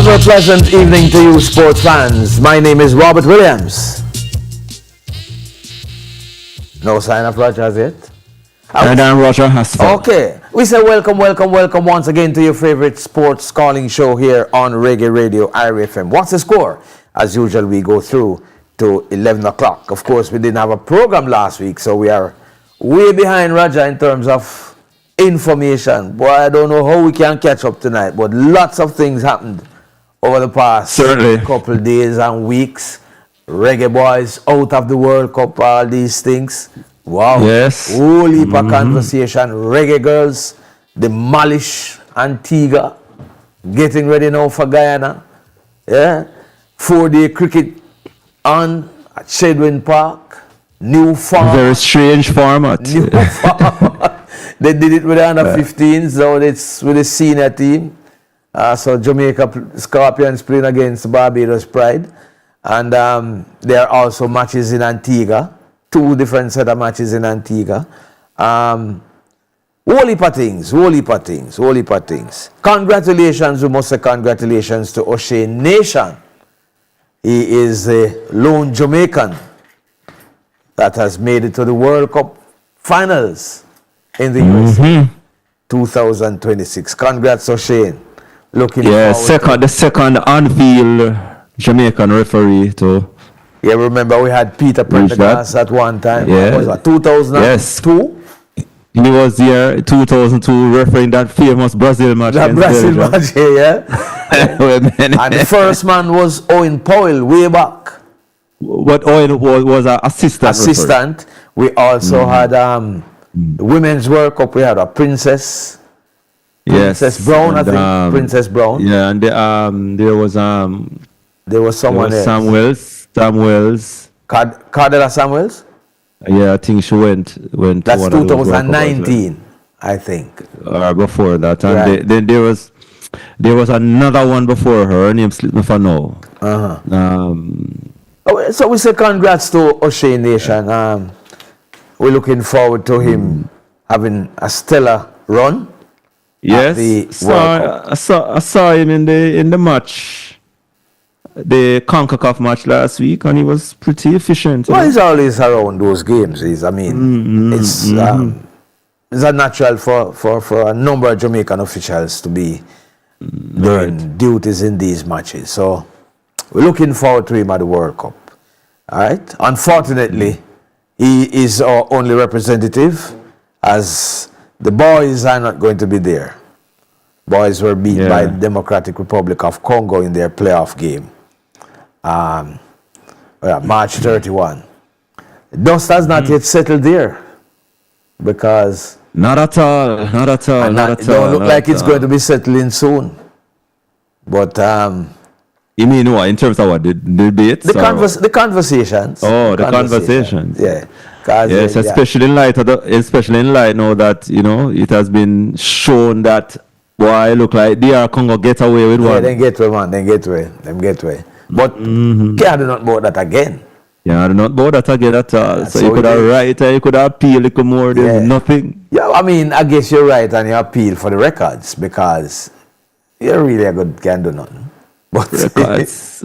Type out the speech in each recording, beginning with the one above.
ever pleasant evening to you, sports fans. My name is Robert Williams. No sign of Roger as yet? And I'm Roger Haskell. Okay. We say welcome once again to your favorite sports calling show here on Reggae Radio, IRIE FM. What's the score? As usual, we go through to 11 o'clock. Of course, we didn't have a program last week, so we are way behind Roger in terms of information. Boy, I don't know how we can catch up tonight, but lots of things happened over the past couple days and weeks. Reggae boys out of the World Cup, all these things. Wow. Yes. Whole heap of conversation. Reggae girls demolish Antigua. Getting ready now for Guyana. Yeah. 4-day cricket on at Shedwin Park. New format. Very strange format. New format. They did it with the under 15s. Now it's with the senior team. So Jamaica Scorpions playing against Barbados Pride. And there are also matches in Antigua. 2 different set of matches in Antigua. Whole heap of things. Congratulations, we must say congratulations to O'Shea Nation. He is a lone Jamaican that has made it to the World Cup finals in the USA 2026. Congrats, O'Shea. Looking forward the second on-field Jamaican referee to. Yeah, remember we had Peter Prendergast at one time. Yeah. Was that 2002? Yes. He was here 2002 refereeing that famous Brazil match. That Brazil match, yeah. And the first man was Owen Powell way back. But Owen was an assistant. Referee. We also had the Women's World Cup. We had a Princess Brown, I think. Princess Brown. Yeah, and there was someone else. Samuels. Cardella Samuels? Yeah, I think she went. That's 2019, I think. Or before that, and right. then there was another one before her. Her name slipped me for now. So we say congrats to O'Shea Nation. We're looking forward to him having a stellar run. Yes, I saw him in the match, the CONCACAF match last week, and he was pretty efficient. Well, he's always around those games. It's a natural for a number of Jamaican officials to be doing duties in these matches. So we're looking forward to him at the World Cup. All right. Unfortunately, he is our only representative, as the boys are not going to be there. Boys were beat by the Democratic Republic of Congo in their playoff game. March 31. Dust has not yet settled there, because not at all. It don't look like it's going to be settling soon. But you mean what, in terms of what, the debates? The conversations. Oh, the conversations. Yeah. Yes, especially in light now that, it has been shown that, boy, look like DR Congo get away with one. Yeah, they get away, man. They get away. But can't do not about that again. Yeah, not about that again at all. So you could have write, you could have appeal a little more. There's nothing. Yeah, I mean, I guess you're right, and you appeal for the records, because you're really a good can do nothing. But records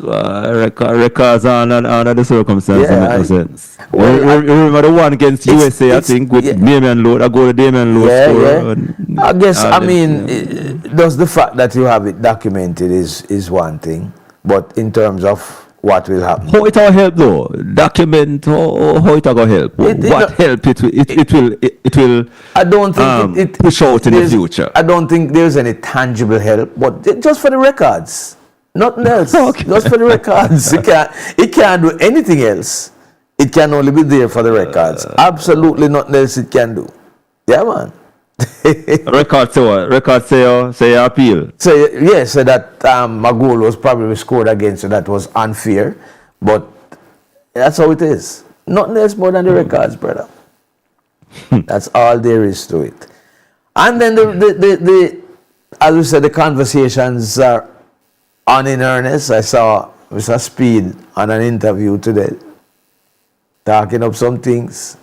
under the circumstances make no sense. Remember the one against USA, I think, with Damian Lord. I go to Damian Lord score. I guess, just the fact that you have it documented is one thing, but in terms of what will happen. How it will help though? Document how it will help? What help it will I don't think it push out in the future. I don't think there's any tangible help, but just for the records. Nothing else. Okay. Just for the records. It can't do anything else. It can only be there for the records. Absolutely nothing else it can do. Yeah, man. Records say what? Records say appeal. So that a goal was probably scored against you that was unfair. But that's how it is. Nothing else more than the records, brother. That's all there is to it. And then the as we said, the conversations are on in earnest. I saw Mr. Speed on an interview today, talking up some things.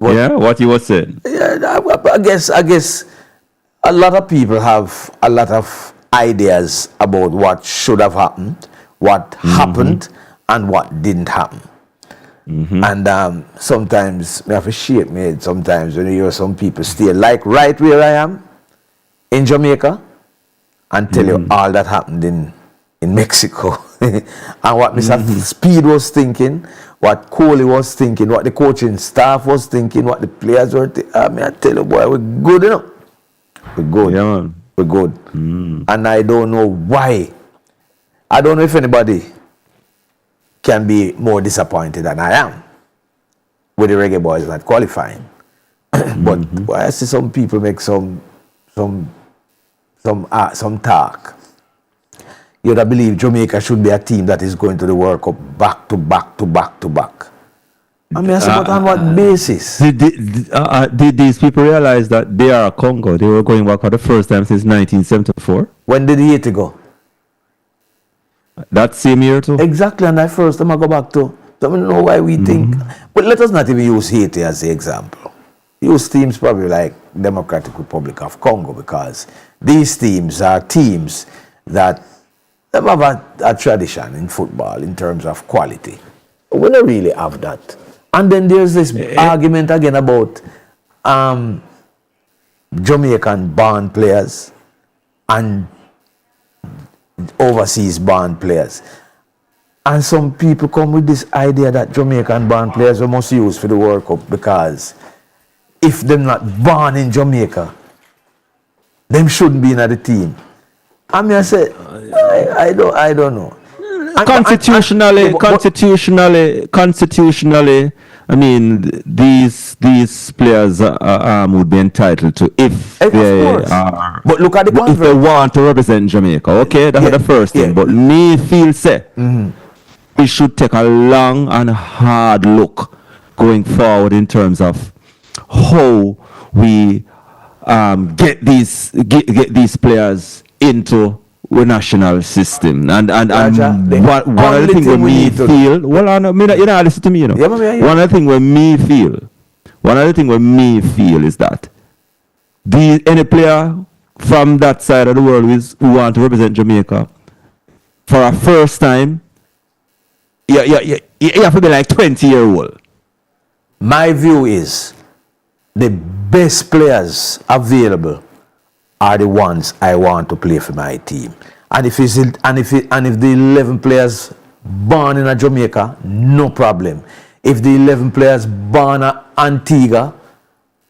But, what you was saying? Yeah, I guess a lot of people have a lot of ideas about what should have happened, what happened, and what didn't happen. And sometimes I have to shake my head sometimes when you hear some people stay like right where I am in Jamaica and tell you all that happened in Mexico and what Mr. Speed was thinking, what Coley was thinking, what the coaching staff was thinking, what the players were thinking. I tell you, boy, we're good, you know. We're good. Yeah, man. We're good. And I don't know why. I don't know if anybody can be more disappointed than I am with the Reggae Boys not qualifying. But I see some people make some talk. You'd believe Jamaica should be a team that is going to the World Cup back to back to back to back. I mean, but on what basis? Did these people realize that they are Congo? They were going back for the first time since 1974. When did Haiti go? That same year too? Exactly, and that first time I go back to. So I don't know why we think. But let us not even use Haiti as the example. Use teams probably like Democratic Republic of Congo, because these teams are teams that they have a tradition in football in terms of quality. We don't really have that. And then there's this argument again about Jamaican-born players and overseas-born players. And some people come with this idea that Jamaican-born players we must use for the World Cup, because if they're not born in Jamaica, them shouldn't be in the team. I mean, I say, I don't know. Constitutionally, I mean, these players would be entitled to if they are. But look at the if they want to represent Jamaica. Okay, that's the first thing. But me feel say we should take a long and hard look going forward in terms of how we get these players into the national system, and one of the things when me feel, listen to me, you know. One of the things when me feel is that any player from that side of the world who want to represent Jamaica for a first time, you have to be like 20-year-old. My view is the best players available are the ones I want to play for my team. And if the 11 players born in Jamaica, no problem. If the 11 players born in Antigua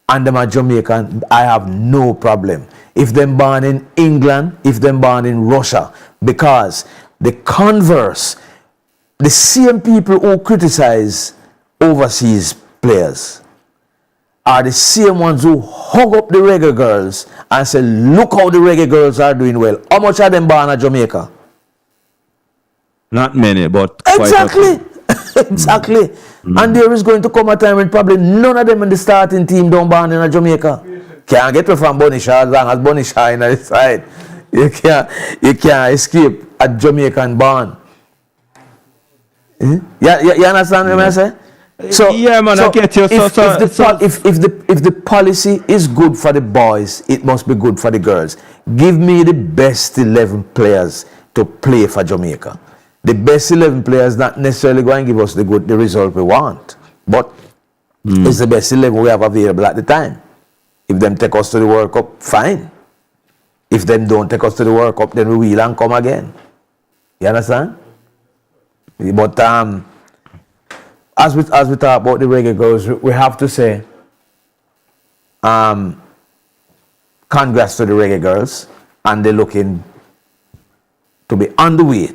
and them are Jamaican, I have no problem. If them born in England, if them born in Russia, because the converse, the same people who criticize overseas players are the same ones who hug up the reggae girls and say, look how the reggae girls are doing well. How much are them born in Jamaica? Not many, but exactly. Exactly. And there is going to come a time when probably none of them in the starting team don't born in Jamaica. Can't get away from Bonnie Shaw as long as Bonnie Shaw in the side. You can't escape a Jamaican born. You understand what I say? So yeah, man, I get you. If the policy is good for the boys, it must be good for the girls. Give me the best 11 players to play for Jamaica. The best 11 players not necessarily going to give us the result we want, but it's the best 11 we have available at the time. If them take us to the World Cup, fine. If them don't take us to the World Cup, then we will and come again. You understand? But as we talk about the reggae girls, we have to say congrats to the reggae girls, and they're looking to be on the way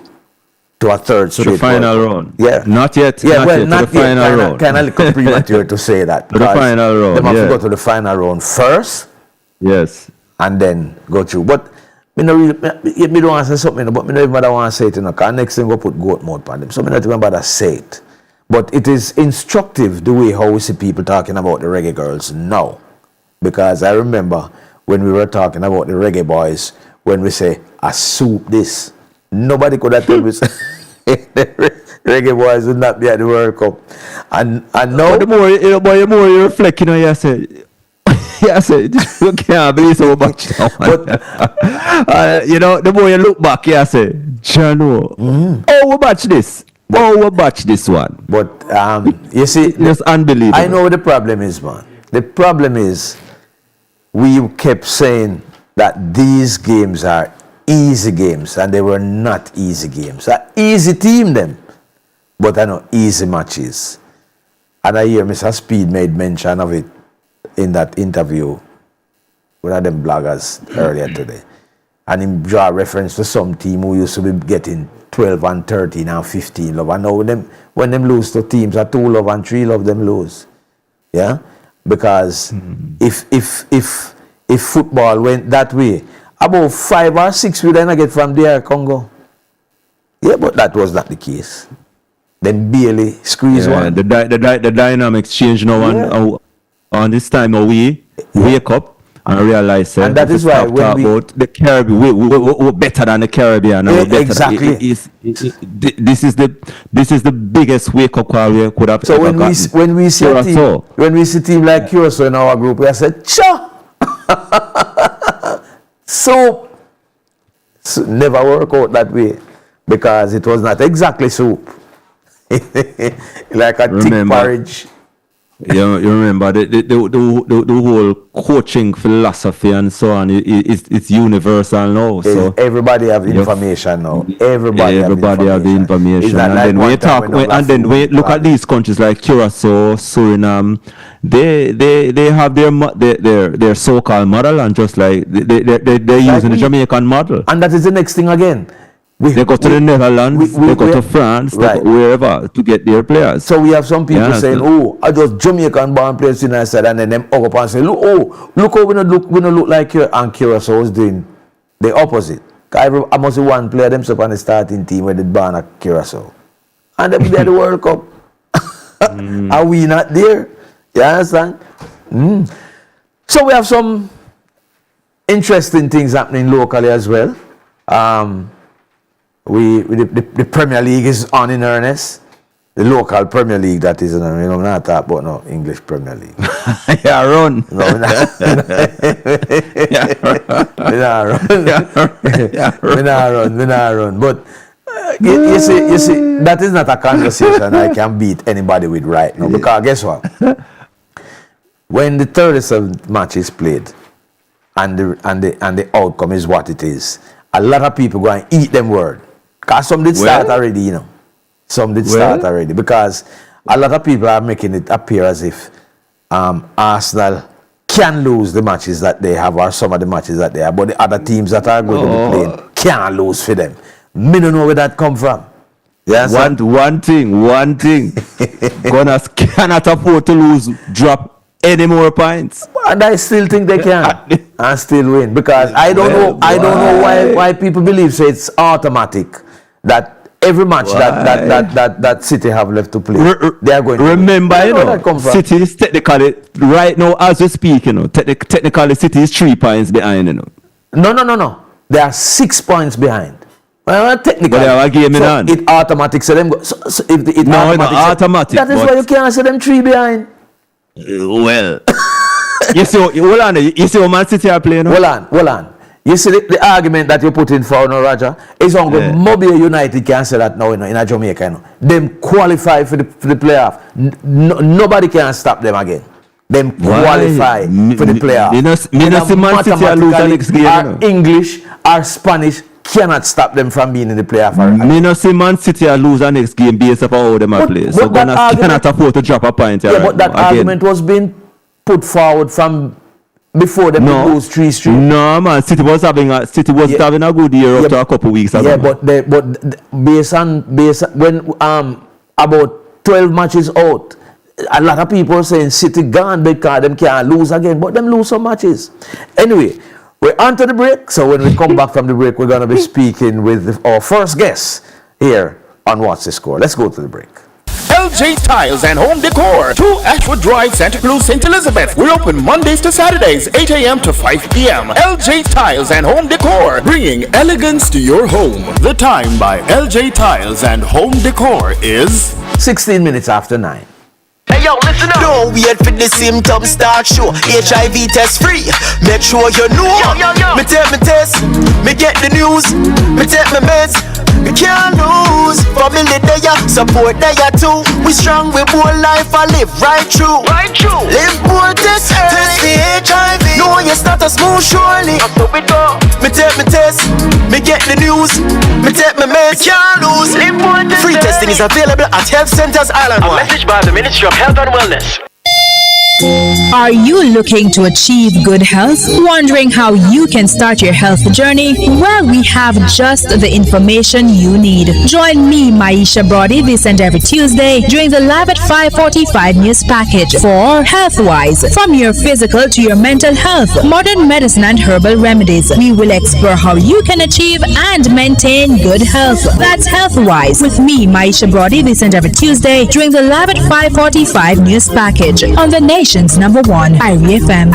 to a third straight to the final round. Yeah, not yet. Yeah, not yet. Final round. Kind of premature to say that. To the final round. They have to go to the final round first. Yes, and then go through. But me don't want to say something, but me don't even want to say it. Because next thing we put goat mode on them, so me not even bother say it. But it is instructive the way how we see people talking about the reggae girls now. Because I remember when we were talking about the reggae boys, when we say, I soup this. Nobody could have told me the reggae boys would not be at the World Cup. And now... But the more you reflect, you say, Yeah, I said, you can't believe so much. You know, the more you look back, I say, Jano, oh, we watch this. Oh, we watch this one. But you see, it's unbelievable. I know what the problem is, man. The problem is we kept saying that these games are easy games, and they were not easy games. Easy team them, but I know easy matches. And I hear Mr. Speed made mention of it in that interview with one of them bloggers earlier today. And he draw reference to some team who used to be getting 12 and 13 and 15 love. And now when them lose to teams at 2 love and 3 love, them lose. Yeah? Because if football went that way, about 5 or 6 we then get from there Congo. Yeah, but that was not the case. Them barely squeeze one. The dynamics change now on this time we wake up and realize and that is why when we about the Caribbean, we're better than the Caribbean. Exactly. This is the biggest wake up call we could have. So when we see a team like Curacao in our group, we said, "Cha." So never work out that way because it was not exactly soup. Like a thick porridge. You remember the whole coaching philosophy and so on. It's universal now. So everybody have information now. Everybody have the information. And then we look at these countries like Curacao, Suriname. They have their so-called model, and just like they're using the Jamaican model. And that is the next thing again. They go to the Netherlands, they go to France, right, wherever to get their players. So we have some people saying, "Oh, I just Jamaican born players in the side," and then them up and say, "Look how we don't look like you." And Curacao is doing the opposite. I must see one player themselves on the starting team with the born at Curacao, and them there the World Cup. Are we not there? You understand? So we have some interesting things happening locally as well. The Premier League is on in earnest. The local Premier League, that is, we're not talking about no English Premier League. Yeah, run. No, we're not run. But you see, that is not a conversation I can beat anybody with right now. Because guess what? When the 37th match is played, and the outcome is what it is, a lot of people go and eat them word. Because some did start already, you know. Some did start already. Because a lot of people are making it appear as if Arsenal can lose the matches that they have, or some of the matches that they have, but the other teams that are going to be playing can't lose for them. Me don't know where that come from. Yes. One thing. Gunners cannot afford to drop any more points. And I still think they can and still win, because I don't know why people believe it's automatic that every match that City have left to play, they are going to remember win. You know, City is technically right now as we speak, you know, technically City is 3 points behind, you know. No. They are 6 points behind. Well, technically, but they have a game in hand. It automatic, so them go. So if it automatic, that is why you can't see them 3 behind. Well, you see how Man City are playing now? Hold on. You see the argument that you put in for no, Roger, is on good. Mobile United can say that now, in Jamaica, you know. Them qualify for the playoff. Nobody can stop them again. Them qualify for the playoff. You know, see Man City are lose the next game. Our English, our Spanish cannot stop them from being in the playoff. Me no see Man City are lose the next game based upon how them are play. So Gunners cannot afford to drop a point. Yeah, but that argument was being put forward from before they lose 3-3. No, man, City was having a good year after a couple weeks ago. Yeah, but based on when about 12 matches out, a lot of people saying City gone because them can't lose again, but them lose some matches. Anyway, we're on to the break, so when we come back from the break, we're going to be speaking with our first guest here on What's the Score. Let's go to the break. LJ Tiles and Home Decor, 2 Ashwood Drive, Santa Cruz, St. Elizabeth. We're open Mondays to Saturdays, 8 a.m. to 5 p.m. LJ Tiles and Home Decor, bringing elegance to your home. The time by LJ Tiles and Home Decor is 16 minutes after 9. Hey yo, listen up. Don't wait for the symptoms start show. HIV test free. Make sure you know. Yo. Me take me test. Me get the news. Me take me meds. We can't lose. Family there, support there too. We strong, we more life, I live right through. Live more test early. Test the HIV. Know your status move surely. Me take me test. Me get the news. Me take me meds. We can't lose. Live more test free testing is available at health centers island-wide. A message by the Ministry of Health and Wellness. Are you looking to achieve good health? Wondering how you can start your health journey? Well, we have just the information you need. Join me, Maisha Brody, this and every Tuesday during the Live at 5:45 news package for Healthwise. From your physical to your mental health, modern medicine and herbal remedies. We will explore how you can achieve and maintain good health. That's Healthwise with me, Maisha Brody, this and every Tuesday during the Live at 5:45 news package on the nation's number one, IRIE FM.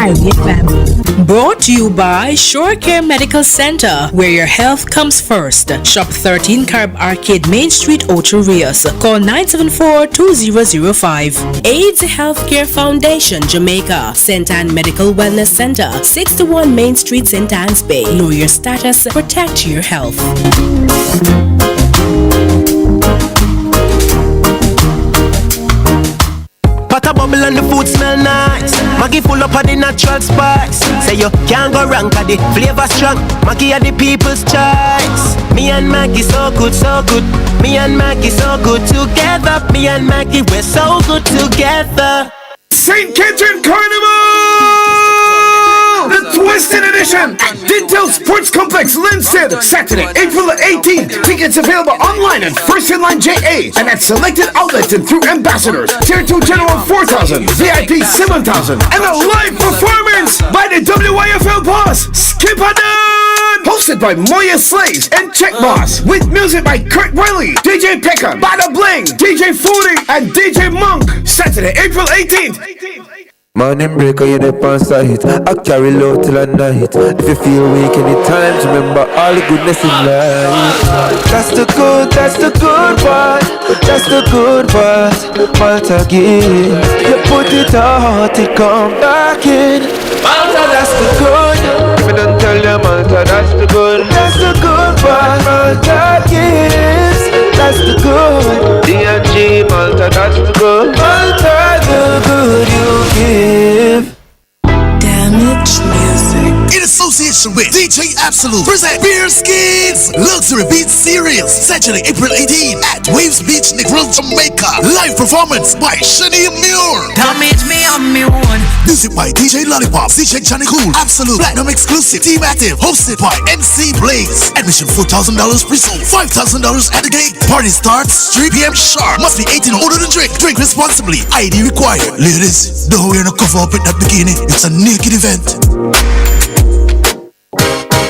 Brought to you by Shore Care Medical Center, where your health comes first. Shop 13 Carib Arcade, Main Street, Ocho Rios. Call 974-2005. AIDS Healthcare Foundation, Jamaica. St. Anne Medical Wellness Center, 61 Main Street, St. Anne's Bay. Know your status, protect your health. Pot a bubble and the food smell nice. Maggie full up of the natural spice. Say you can't go wrong cause the flavor strong. Maggie are the people's choice. Me and Maggie so good, so good. Me and Maggie so good together. Me and Maggie we're so good together. St. Catherine Carnival! The Twisted Edition at Dintel Sports Complex, Linstead, Saturday, April 18th. Tickets available online at First In Line JA and at selected outlets and through ambassadors. Tier 2 General 4,000, VIP 7,000, and a live performance by the WYFL boss, Skip Adan! Hosted by Moya Slaves and Check Boss, with music by Kurt Riley, DJ Pekka, Bada Bling, DJ Foodie, and DJ Monk. Saturday, April 18th. Morning breaker, you dip on sight. I carry low till at night. If you feel weak anytime, remember all the goodness in life. That's the good part. That's the good part. Malta gives. You put it out, it come back in. Malta, that's the good. If I don't tell you Malta, that's the good. That's the good part. Malta gives. That's the good. D&G, Malta, that's the good. Malta, the good you give. Damage music. In association with DJ Absolute, present Beer Skins Luxury Beach Series, Saturday, April 18 at Waves Beach, Negril, Jamaica. Live performance by Shani Muir. Damage me on me one. Music by DJ Lollipop, DJ Johnny Cool, Absolute, Platinum Exclusive, Team Active, hosted by MC Blaze. Admission $4,000 pre-sold, $5,000 at the gate. Party starts 3 p.m. sharp. Must be 18 or older to drink. Drink responsibly. ID required. Ladies, don't wear no cover up in that bikini. It's a naked event.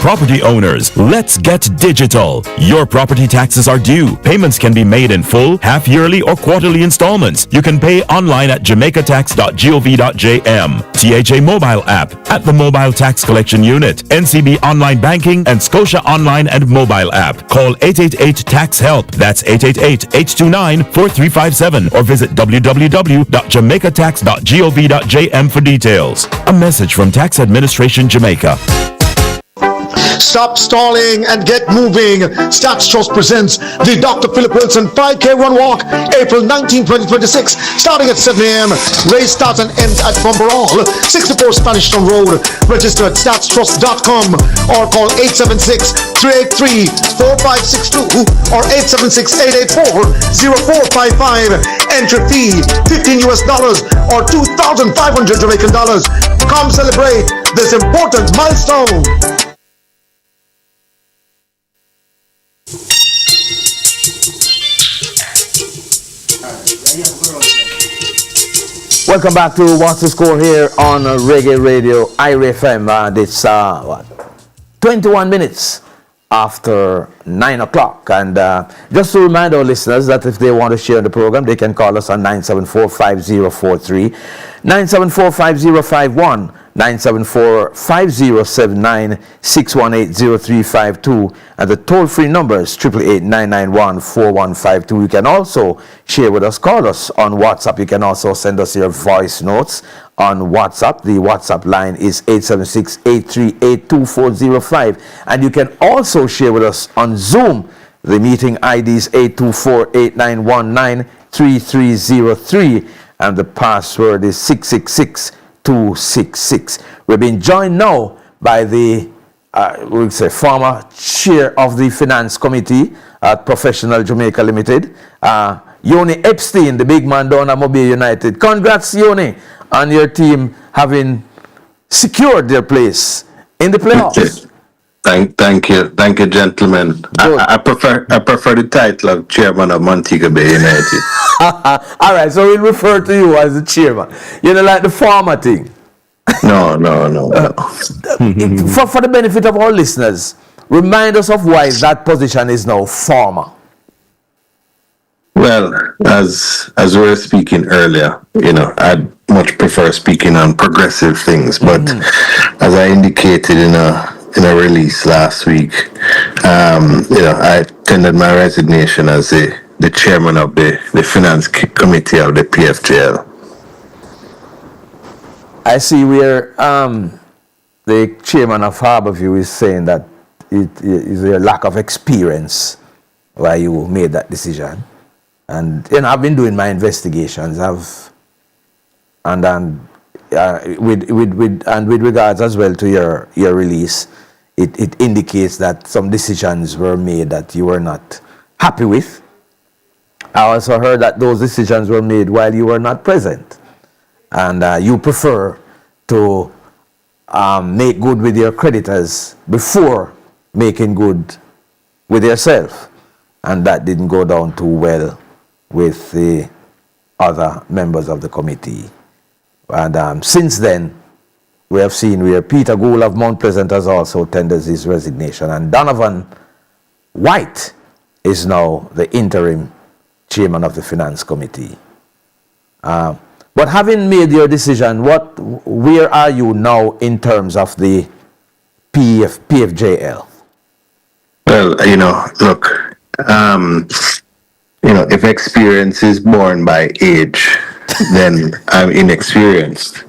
Property owners, let's get digital. Your property taxes are due. Payments can be made in full, half-yearly, or quarterly installments. You can pay online at jamaicatax.gov.jm, THA mobile app, at the mobile tax collection unit, NCB online banking, and Scotia online and mobile app. Call 888-TAX-HELP. That's 888-829-4357, or visit www.jamaicatax.gov.jm for details. A message from Tax Administration Jamaica. Stop stalling and get moving. Stats Trust presents the Dr. Philip Wilson 5K Run Walk, April 19, 2026, starting at 7 a.m. Race starts and ends at Bumperall, 64 Spanish Town Road. Register at statstrust.com or call 876-383-4562 or 876-884-0455. Entry fee $15 or 2,500 Jamaican dollars. Come celebrate this important milestone. Welcome back to What's the Score here on Reggae Radio, IRIE FM. It's 21 minutes after 9 o'clock. And just to remind our listeners that if they want to share the program, they can call us on 974-5043, 974-5051, 974-5079-618-0352, and the toll-free number is 888-991-4152. You can also share with us, call us on WhatsApp. You can also send us your voice notes on WhatsApp. The WhatsApp line is 876-838-2405, and you can also share with us on Zoom. The meeting ID is 824-8919-3303, and the password is 666266. We're being joined now by the former chair of the finance committee at Professional Jamaica Limited, Yuni Epstein, the big man down at Mobile United. Congrats, Yuni, on your team having secured their place in the playoffs. Thank you, gentlemen. I prefer the title of chairman of Montego Bay United. All right, so we'll refer to you as the chairman. You know, like the former thing. No. For the benefit of our listeners, remind us of why that position is now former. Well, as we were speaking earlier, I'd much prefer speaking on progressive things, but as I indicated in a release last week, I tendered my resignation as the chairman of the finance committee of the PFJL. I see where the chairman of Harborview is saying that it is a lack of experience why you made that decision. And I've been doing my investigations. With regards as well to your release, it indicates that some decisions were made that you were not happy with. I also heard that those decisions were made while you were not present, and you prefer to make good with your creditors before making good with yourself, and that didn't go down too well with the other members of the committee. And since then, we have seen where Peter Gould of Mount Pleasant has also tendered his resignation, and Donovan White is now the interim chairman of the finance committee. But having made your decision, where are you now in terms of the PFJL? Well, look, if experience is born by age, then I'm inexperienced.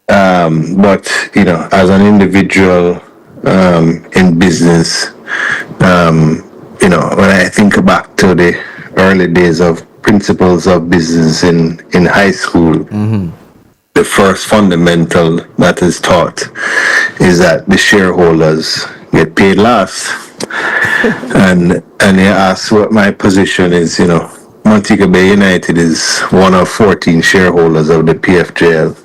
But as an individual in business, when I think back to the early days of principles of business in high school, the first fundamental that is taught is that the shareholders get paid last. and you ask what my position is. Montego Bay United is one of 14 shareholders of the PFJL.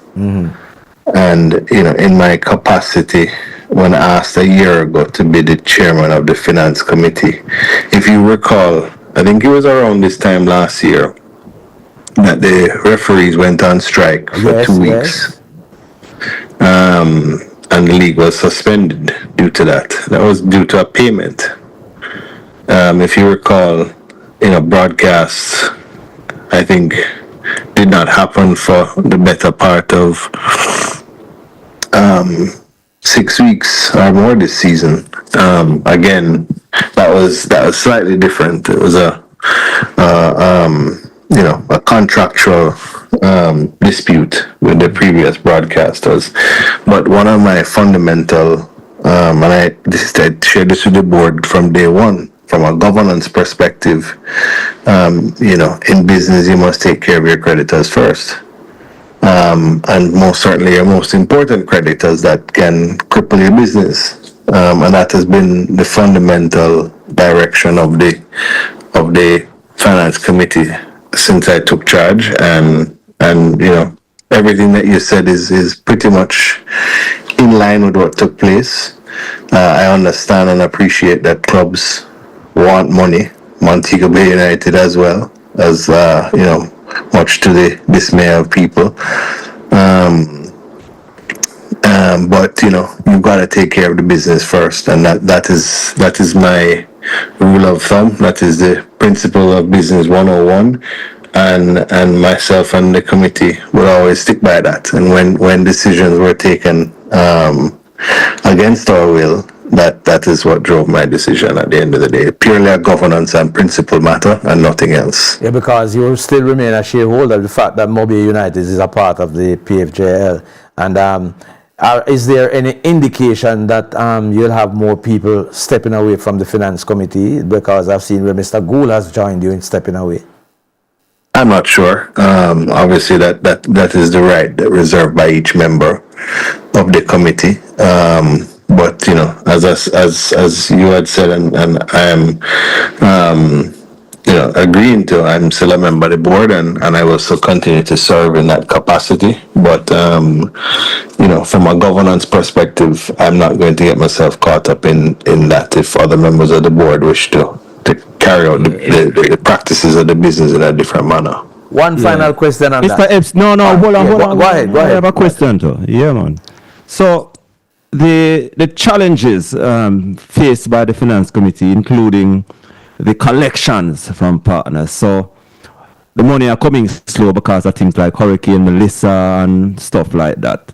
And, in my capacity, when asked a year ago to be the chairman of the finance committee, if you recall, I think it was around this time last year that the referees went on strike for 2 weeks. And the league was suspended due to that. That was due to a payment. If you recall, broadcasts, I think, did not happen for the better part of 6 weeks or more this season. Again, that was slightly different. It was a contractual dispute with the previous broadcasters. But one of my fundamental, and I shared this with the board from day one, from a governance perspective, in business you must take care of your creditors first. And most certainly your most important creditors that can cripple your business. And that has been the fundamental direction of the finance committee since I took charge, and everything that you said is pretty much in line with what took place. I understand and appreciate that clubs want money, Montego Bay United as well, as much to the dismay of people. But you've got to take care of the business first, and that is my rule of thumb. That is the principle of business 101. and myself and the committee would always stick by that. And when decisions were taken against our will, that is what drove my decision at the end of the day. Purely a governance and principle matter and nothing else. Yeah, because you still remain a shareholder. The fact that Mobile United is a part of the PFJL. And is there any indication that you'll have more people stepping away from the finance committee? Because I've seen where Mr. Gould has joined you in stepping away. I'm not sure. Obviously, that is the right reserved by each member of the committee. But as you had said, and I am, agreeing to, I'm still a member of the board, and I will still continue to serve in that capacity. But from a governance perspective, I'm not going to get myself caught up in that if other members of the board wish to carry out the practices of the business in a different manner. One final question on Mr. that. Epstein, hold on. Go ahead. I have a question too. Yeah, man. So the challenges faced by the finance committee, including the collections from partners. So the money are coming slow because of things like Hurricane Melissa and stuff like that.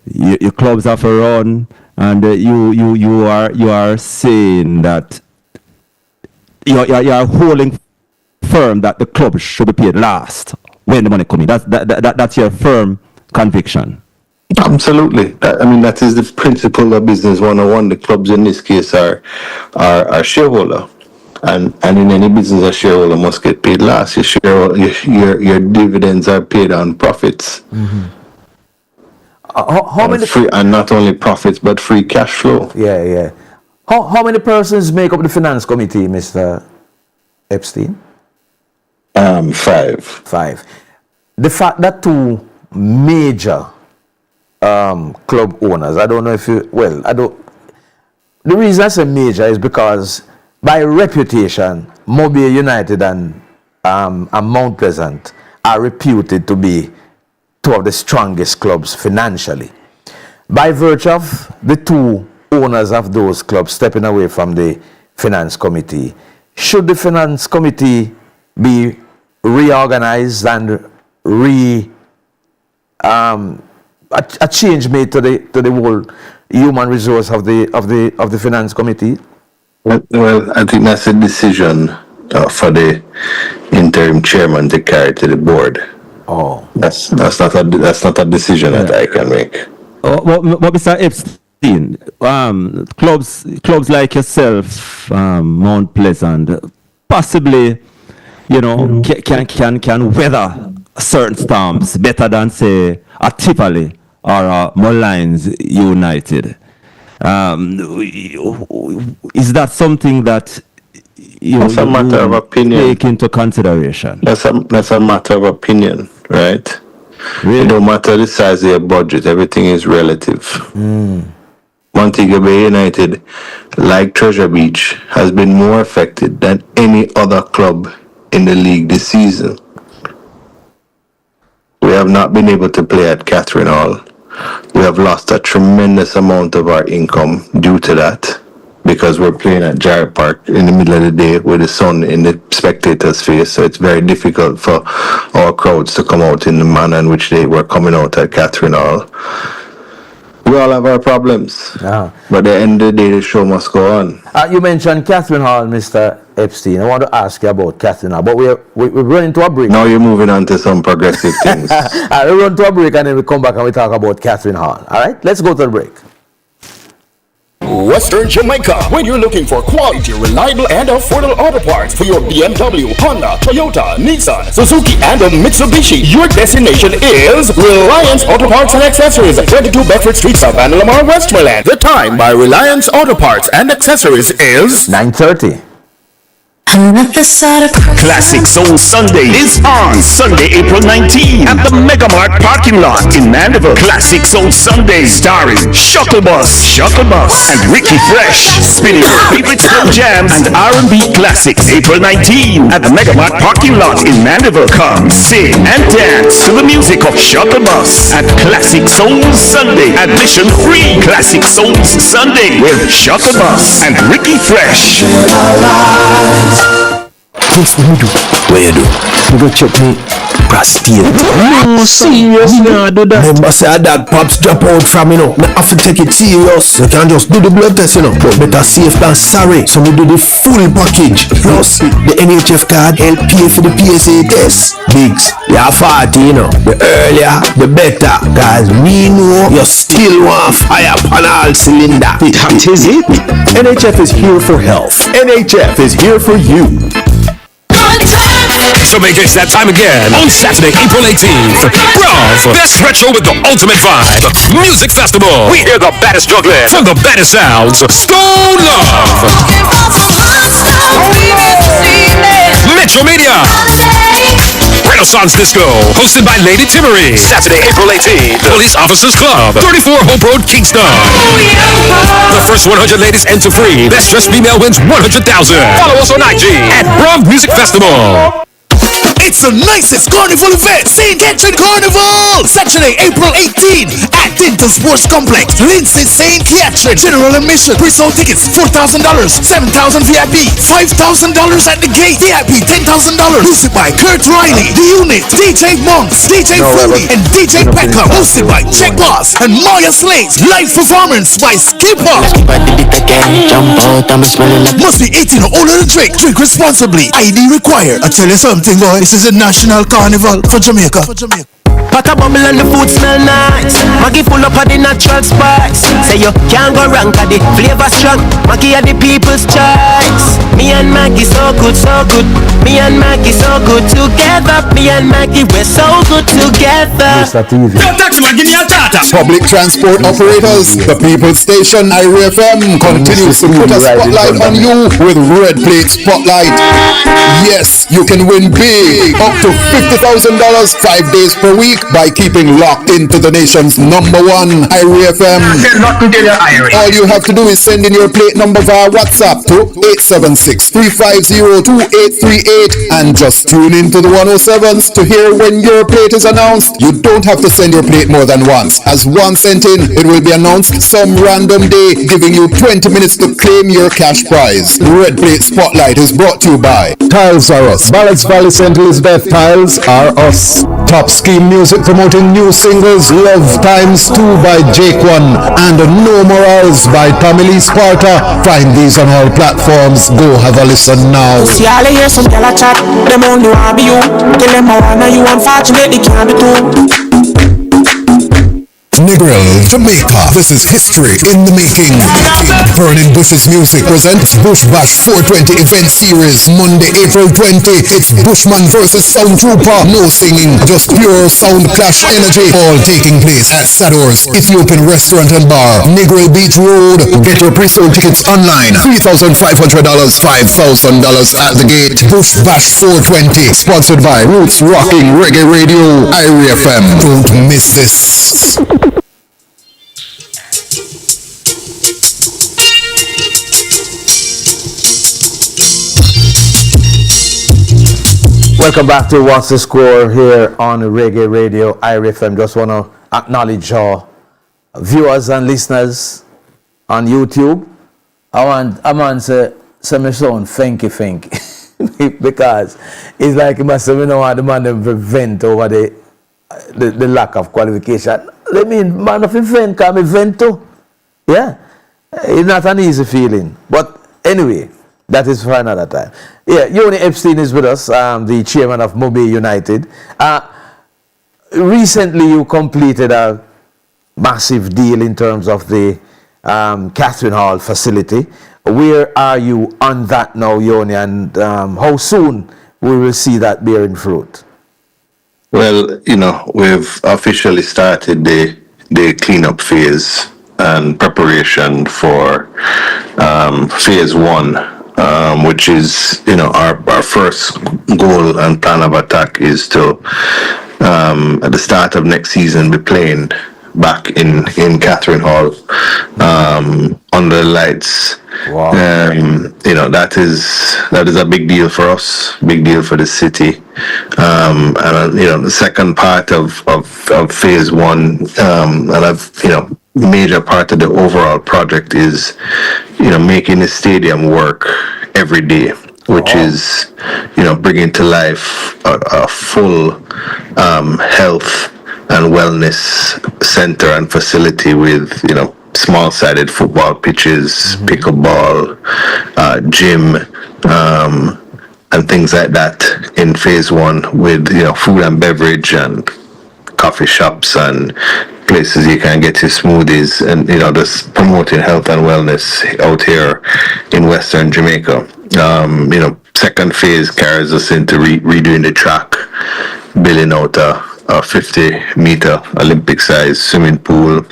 Your clubs have a run, and you are saying that you are holding firm that the club should be paid last when the money comes in. That's your firm conviction. Absolutely. That is the principle of business 101. The clubs in this case are shareholder. And in any business, a shareholder must get paid last. Your dividends are paid on profits. Mm-hmm. How many free, and not only profits but free cash flow. Yeah. How many persons make up the finance committee, Mr. Epstein? 5. The fact that two major club owners, I don't know if you, the reason I say major is because by reputation, Mobile United and Mount Pleasant are reputed to be two of the strongest clubs financially. By virtue of the two owners of those clubs stepping away from the finance committee, should the finance committee be reorganized and a change made to the whole human resource of the finance committee? Well, I think that's a decision for the interim chairman to carry to the board. Oh, that's not a decision that I can make. What Mr. Epstein, clubs like yourself, Mount Pleasant, possibly, can weather certain storms better than say a Tivoli or a Mullines United. Is that something that that's a matter of opinion. Take into consideration? That's a matter of opinion, right? Really? No matter the size of your budget, everything is relative. Montego Bay United, like Treasure Beach, has been more affected than any other club in the league this season. We have not been able to play at Katherine Hall. We have lost a tremendous amount of our income due to that, because we're playing at Jarrett Park in the middle of the day with the sun in the spectators' face. So it's very difficult for our crowds to come out in the manner in which they were coming out at Katherine Hall. We all have our problems, but at the end of the day, the show must go on. You mentioned Katherine Hall, Mr. Epstein. I want to ask you about Katherine Hall, but we're running to a break. Now you're moving on to some progressive things. We'll run to a break and then we come back and we talk about Katherine Hall. All right, let's go to the break. Western Jamaica, when you're looking for quality, reliable, and affordable auto parts for your BMW, Honda, Toyota, Nissan, Suzuki, and Mitsubishi, your destination is Reliance Auto Parts and Accessories, 22 Bedford Street, Savannah, Lamar, Westmoreland. The time by Reliance Auto Parts and Accessories is 9:30. Classic Soul Sunday is on Sunday, April 19 at the Megamart parking lot in Mandeville. Classic Soul Sunday starring Shuttlebus, and Ricky Fresh, spinning favorite slow jams and R&B classics. April 19 at the Megamart parking lot in Mandeville. Come sing and dance to the music of Shuttlebus at Classic Soul Sunday. Admission free. Classic Soul Sunday with Shuttlebus and Ricky Fresh. Yes, we do. What you do? You go check me prostate. No, serious, no, do that. Remember say that pops drop out from, me have to take it serious. You can't just do the blood test, but better safe than sorry. So we do the full package. Plus, the NHF card help pay for the PSA test. Bigs, you are 40, the earlier, the better. Cause we know you still want fire on all cylinder. That is it. NHF is here for health. NHF is here for you. So make it that time again on Saturday, April 18th. Brav, best retro with the ultimate vibe. Music Festival. We hear the baddest juggling from the baddest sounds. Stone Love. Metro Media. Renaissance Disco, hosted by Lady Timmery. Saturday, April 18th. Police Officers Club, 34 Hope Road, Kingston. The first 100 ladies enter free. Best dressed female wins 100,000. Follow us on IG at Brav Music Festival. It's the nicest carnival event, St. Catherine Carnival! Saturday, April 18 at Dental Sports Complex, Lindsay St. Catherine. General admission, pre-sold tickets $4,000, $7,000 VIP, $5,000 at the gate. VIP $10,000. Hosted by Kurt Riley, The Unit, DJ Monks, DJ Fruity, and DJ Peckham. Hosted by Check Boss and Maya Slays. Live performance by Skipper. Must be 18 or older to drink. Drink responsibly. ID required. I tell you something, boy. This is a national carnival for Jamaica. Pot a bubble and the food smell nice. Maggie full up of the natural spice. Say you can't go wrong cause the flavor strong. Maggie are the people's choice. Me and Maggie so good, so good. Me and Maggie so good together. Me and Maggie we're so good together. Don't touch my guinea tata. Public transport operators, the People's Station IRIE FM continues to put a spotlight on you with Red Plate Spotlight. Yes, you can win big, up to $50,000 5 days per week by keeping locked into the nation's #1 IRIE FM. All you have to do is send in your plate number via WhatsApp to 876-350-2838 and just tune into the 107s to hear when your plate is announced. You don't have to send your plate more than once. As one sent in, it will be announced some random day, giving you 20 minutes to claim your cash prize. Red Plate Spotlight is brought to you by Tiles Are Us. Balance Valley St. Elizabeth Tiles Are Us. Top Scheme Music promoting new singles Love Times 2 by Jake One and No Morals by Tommy Lee Sparta. Find these on all platforms. Go have a listen now. See all I hear some girl a chat. Them only want be you. Tell them I wanna you, unfortunately can't be too. Negril, Jamaica. This is history in the making. Burning Bushes Music presents Bush Bash 420 event series. Monday, April 20. It's Bushman versus Sound Trooper. No singing, just pure sound clash energy. All taking place at Sador's Ethiopian Restaurant and Bar, Negril Beach Road. Get your pre-sold tickets online. $3,500, $5,000 at the gate. Bush Bash 420. Sponsored by Roots Rocking Reggae Radio, IRIE FM. Don't miss this. Welcome back to What's the Score here on Reggae Radio, IRIE FM. Just want to acknowledge our viewers and listeners on YouTube. I want to say my sound funky because it's like you must have know the man them vent over the lack of qualification. Let me man of vent can be vent too. Yeah, it's not an easy feeling, but anyway. That is for another time. Yeah, Yuni Epstein is with us, the chairman of Mobile United. Recently, you completed a massive deal in terms of the Katherine Hall facility. Where are you on that now, Yuni, and how soon we will see that bearing fruit? Well, we've officially started the cleanup phase and preparation for phase 1. Which is, our first goal and plan of attack is to, at the start of next season, be playing back in Katherine Hall, under the lights. Wow. That is a big deal for us, big deal for the city. And the second part of phase 1, major part of the overall project is, making the stadium work every day. which is, bringing to life a full health and wellness center and facility with, small-sided football pitches, pickleball, gym, and things like that in phase 1 with, food and beverage and coffee shops and places you can get your smoothies and, just promoting health and wellness out here in Western Jamaica. Second phase carries us into redoing the track, building out a 50-meter Olympic-sized swimming pool,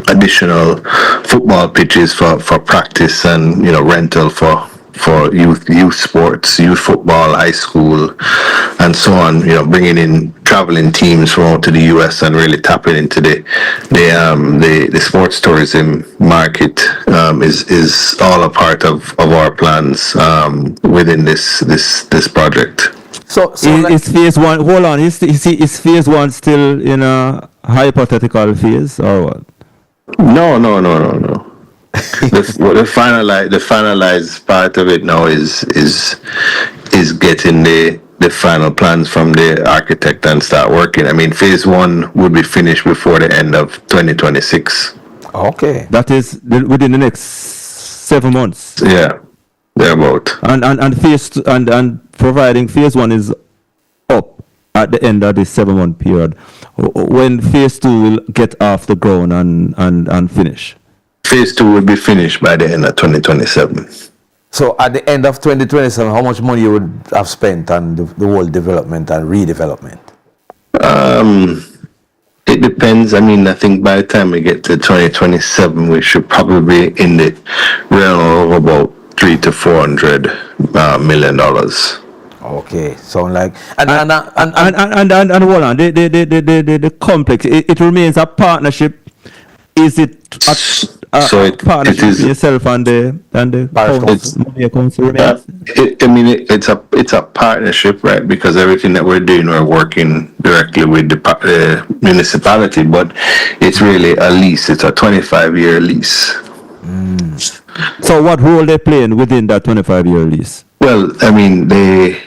additional football pitches for practice and, rental for youth sports, youth football, high school, and so on. Bringing in traveling teams from out to the US and really tapping into the sports tourism market is all a part of our plans within this project. So is phase 1? Hold on. Is phase 1 still in a hypothetical phase or what? No. The finalized part of it now is getting the final plans from the architect and start working. I mean, phase 1 would be finished before the end of 2026. Okay. That is within the next 7 months. Yeah, thereabout. And phase 2, and providing phase 1 is up at the end of the 7-month period, when phase 2 will get off the ground and finish. Phase 2 will be finished by the end of 2027. So at the end of 2027, how much money you would have spent on the whole development and redevelopment? It depends. I mean, I think by the time we get to 2027, we should probably be in the realm of about $300 to $400 million. Okay, sound like and hold on. The complex. It remains a partnership. Is it a partnership between yourself and the council? It's a partnership, right? Because everything that we're doing, we're working directly with the municipality, but it's really a lease. It's a 25-year lease. So what role they playing within that 25-year lease? Well, I mean, they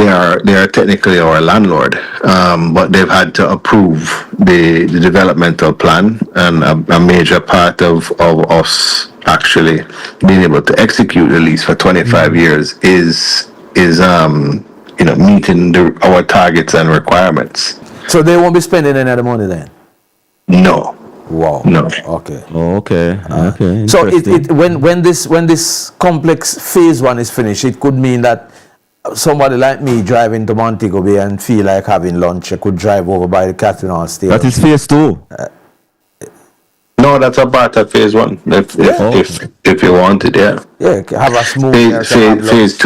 are technically our landlord, but they've had to approve the developmental plan, and a major part of us actually being able to execute the lease for 25 years is meeting our targets and requirements. So they won't be spending any other money then? No. Wow. No. Okay. Okay. So when this complex phase 1 is finished, it could mean that somebody like me driving to Montego Bay and feel like having lunch, I could drive over by the Katherine Hall Stadium. That is phase 2. No, that's a part of phase 1. If you want it, yeah. Yeah, have a smooth. Phase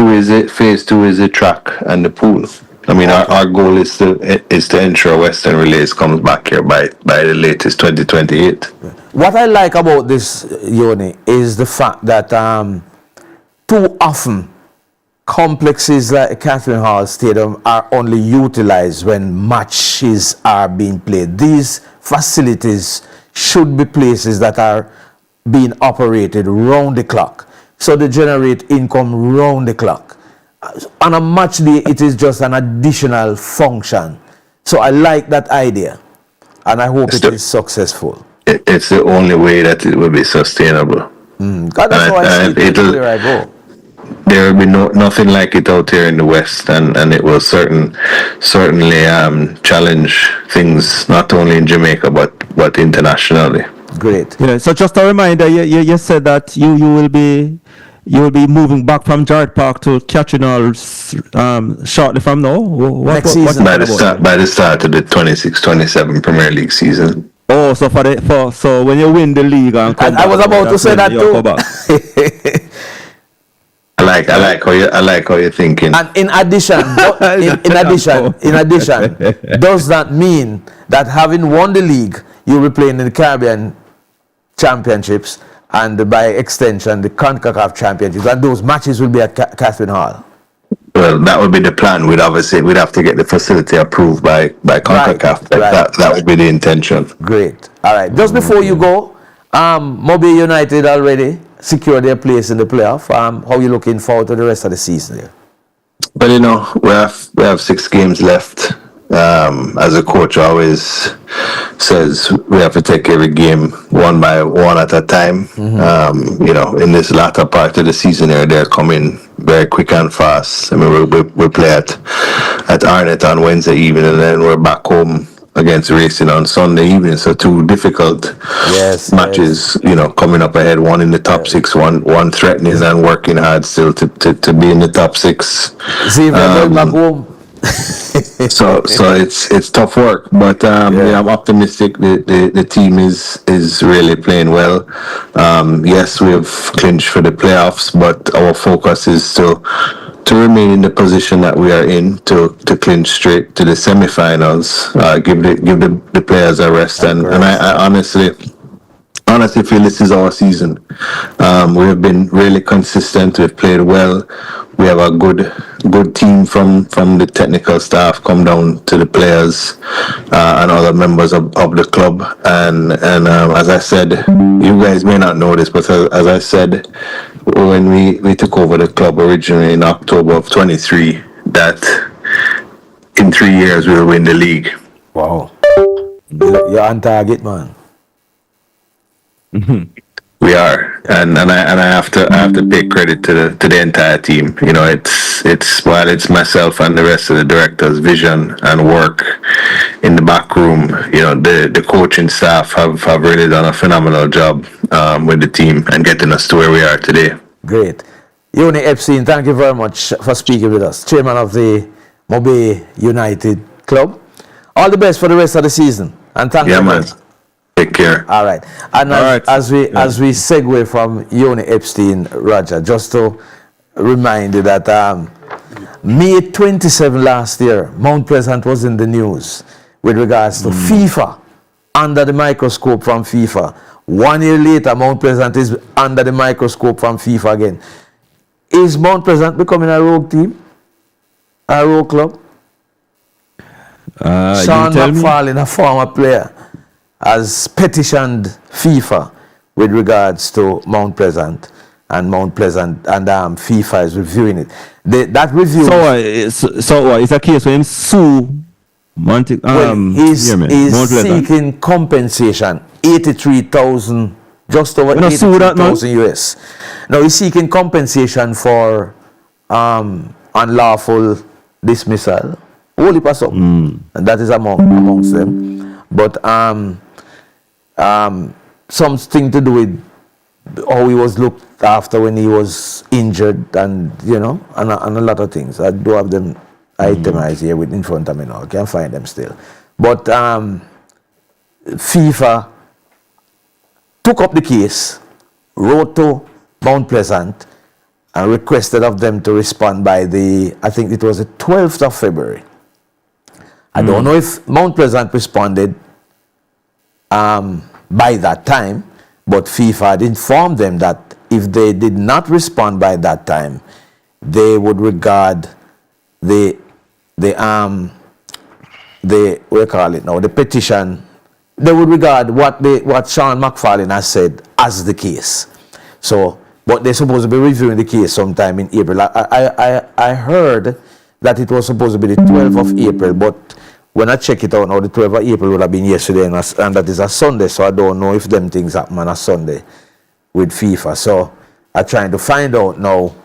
2 is the track and the pool. I mean, our goal is to ensure Western Relays comes back here by the latest 2028. What I like about this, Yoni, is the fact that too often complexes like Katherine Hall Stadium are only utilized when matches are being played. These facilities should be places that are being operated round the clock, so they generate income round the clock. On a match day, it is just an additional function. So I like that idea, and I hope it is successful. It's the only way that it will be sustainable. God, that's how I see it where I go. There will be nothing like it out here in the West, and it will certainly challenge things not only in Jamaica but internationally. Great. Yeah. So just a reminder, you said that you will be moving back from Jarrett Park to Katherine Hall shortly from now. Next season. By the start of the 26-27 Premier League season. Oh, so so when you win the league and come I was about to say that too. I like how you're thinking. And in addition, does that mean that having won the league, you'll be playing in the Caribbean Championships and by extension the CONCACAF Championships, and those matches will be at Katherine Hall? Well, that would be the plan. We'd have to get the facility approved by CONCACAF. That would be the intention. Great. All right. Just before you go, Mobile United already secured their place in the playoff. How are you looking forward to the rest of the season there? Well, we have 6 games left. As a coach always says, we have to take every game one by one at a time. In this latter part of the season here, they're coming very quick and fast. I mean, we play at Arnett on Wednesday evening, and then we're back home against Racing on Sunday evening. So 2 difficult matches, coming up ahead. One in the top 6, one threatening and working hard still to be in the top 6. See if they're back home. So it's tough work, but I'm optimistic. The team is really playing well. Yes, we have clinched for the playoffs, but our focus is to remain in the position that we are in, to clinch straight to the semifinals. Give the players a rest, and I honestly feel this is our season. We have been really consistent. We've played well. We have a good team from the technical staff come down to the players and other members of the club. And as I said, you guys may not know this, but as I said, when we took over the club originally in October of 23, that in 3 years we'll win the league. Wow. You're on target, man. We are, and I have to pay credit to the entire team. It's myself and the rest of the directors' vision and work in the back room. The coaching staff have really done a phenomenal job with the team and getting us to where we are today. Great. Yuni Epstein, thank you very much for speaking with us, chairman of the Mobay United Club. All the best for the rest of the season, and thank you. Man. Take care. All right. And as we segue from Yuni Epstein, Roger, just to remind you that May 27 last year, Mount Pleasant was in the news with regards to FIFA, under the microscope from FIFA. 1 year later, Mount Pleasant is under the microscope from FIFA again. Is Mount Pleasant becoming a rogue team? A rogue club? Sean McFarlane, a former player, has petitioned FIFA with regards to Mount Pleasant, and FIFA is reviewing it. That review. So what? It's a case where him sue Monte. He's seeking compensation, 83,000, just over 83,000 US. Now he's seeking compensation for unlawful dismissal. Holy pass up, and that is amongst them. But something to do with how he was looked after when he was injured, and and a lot of things. I do have them itemized here in front of me now. I can't find them still. But FIFA took up the case, wrote to Mount Pleasant, and requested of them to respond by I think it was the 12th of February. I don't know if Mount Pleasant responded by that time, but FIFA had informed them that if they did not respond by that time, they would regard the petition. They would regard what Sean McFarlane has said as the case. So, but they're supposed to be reviewing the case sometime in April. I heard that it was supposed to be the 12th of April, but when I check it out now, the 12th of April would have been yesterday, and that is a Sunday, so I don't know if them things happen on a Sunday with FIFA. So I'm trying to find out now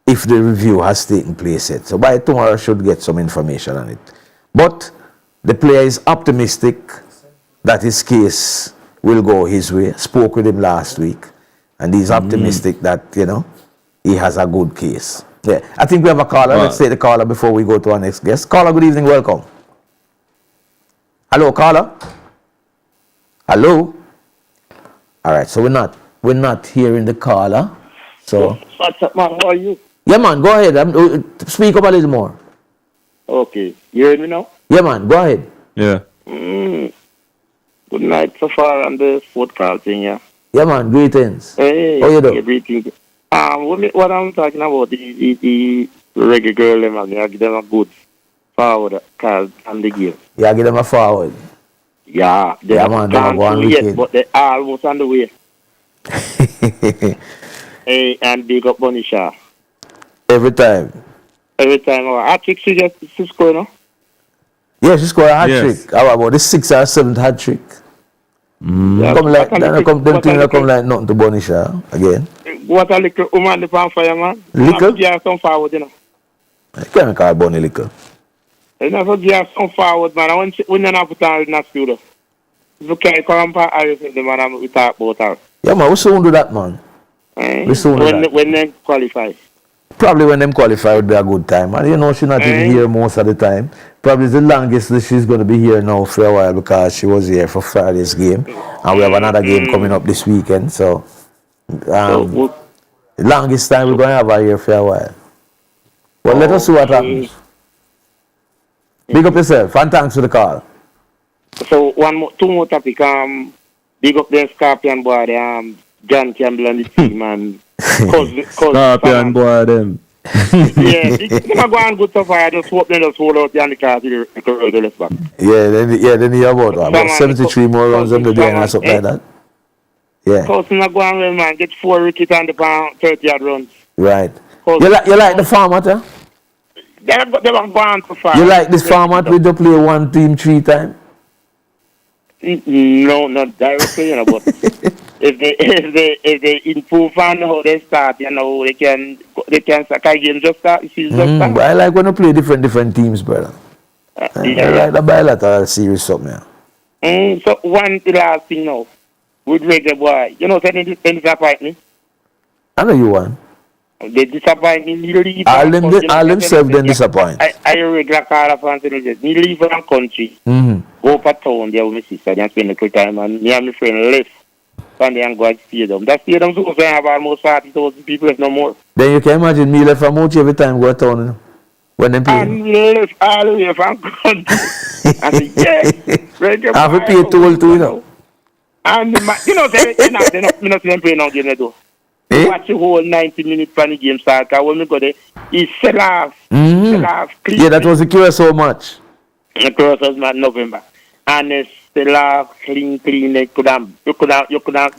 if the review has taken place yet. So by tomorrow I should get some information on it. But the player is optimistic that his case will go his way. Spoke with him last week, and he's optimistic that, he has a good case. Yeah, I think we have a caller. Let's take the caller before we go to our next guest. Caller, good evening, welcome. Hello, caller. Hello. All right, so we're not hearing the caller. So. What's up, man? How are you? Yeah, man. Go ahead. Speak up a little more. Okay, you heard me now? Yeah, man. Go ahead. Yeah. Good night so far on the fourth call thing, yeah. Yeah, man. Greetings. Hey. How you doing? Greetings. What I'm talking about, the reggae girl, I give them a good forward call on the game. Yeah, give them a forward. Yeah, man, but they're almost on the way. Hey, and big up Bunny Shaw. Every time. Every time. Hat trick she score, no? Yeah, she scored a hat Yes. trick. How about the 6th or 7th hat trick? Yeah, Come like what a them little- thing what a that little- come like nothing to Bonisha again. What a little woman the pan fire, man. Little? Yeah, some forward, you know. I can't call Bonnie little. You know, so yeah, some forward, man. I want when you're not put on in that studio. If you can't come back, I think the man we talk about her. Yeah, man, we soon do that, man. We soon do that. When they qualify. Probably when them qualify would be a good time. And you know, she's not even here most of the time. Probably the longest that she's going to be here now for a while because she was here for Friday's game. And we have another game coming up this weekend. So, the longest time we're going to have her here for a while. Well, let us see what happens. Big up yourself and thanks for the call. So two more topic. Big up the Scorpion boy, John Campbell and the team, and Scorpion boy, them. Yeah, they're going good so far. I just hope they just hold out the car to the left back. Then you have about 73 more runs on the day and something like that. Yeah. Because not going well, man. Get 4 wickets on the pound, 30-yard runs. Right. You like the format, eh? They were going too far. You like this format? We do play one team 3 times? No, not directly, you know, but if they improve on how they start, you know, they can start a game just start. But I like when you play different teams, brother. I like the bilateral series something. So the last thing now, with Reggae Boy, you know, they disappoint me. I know you won. They disappoint me. Leave all themselves then disappoint. I regular car fans in the me leave from country. Go for town there with my sister and spend a good time, and me and my friend left from there and go to stadium. That stadium so going have almost 40,000 people, if no more. Then you can imagine me left from out every time go to town, you know, when they play. And left all the way from country. I said, yeah, Reggae Boy. I have to pay toll too, you know. And you know, they're not playing no game they do. Watch the whole 90 minutes from the game start. Because when we go there, it's sell off. Yeah, that was the Curacao match. The Curacao was November. And it's sell off, clean. You could have,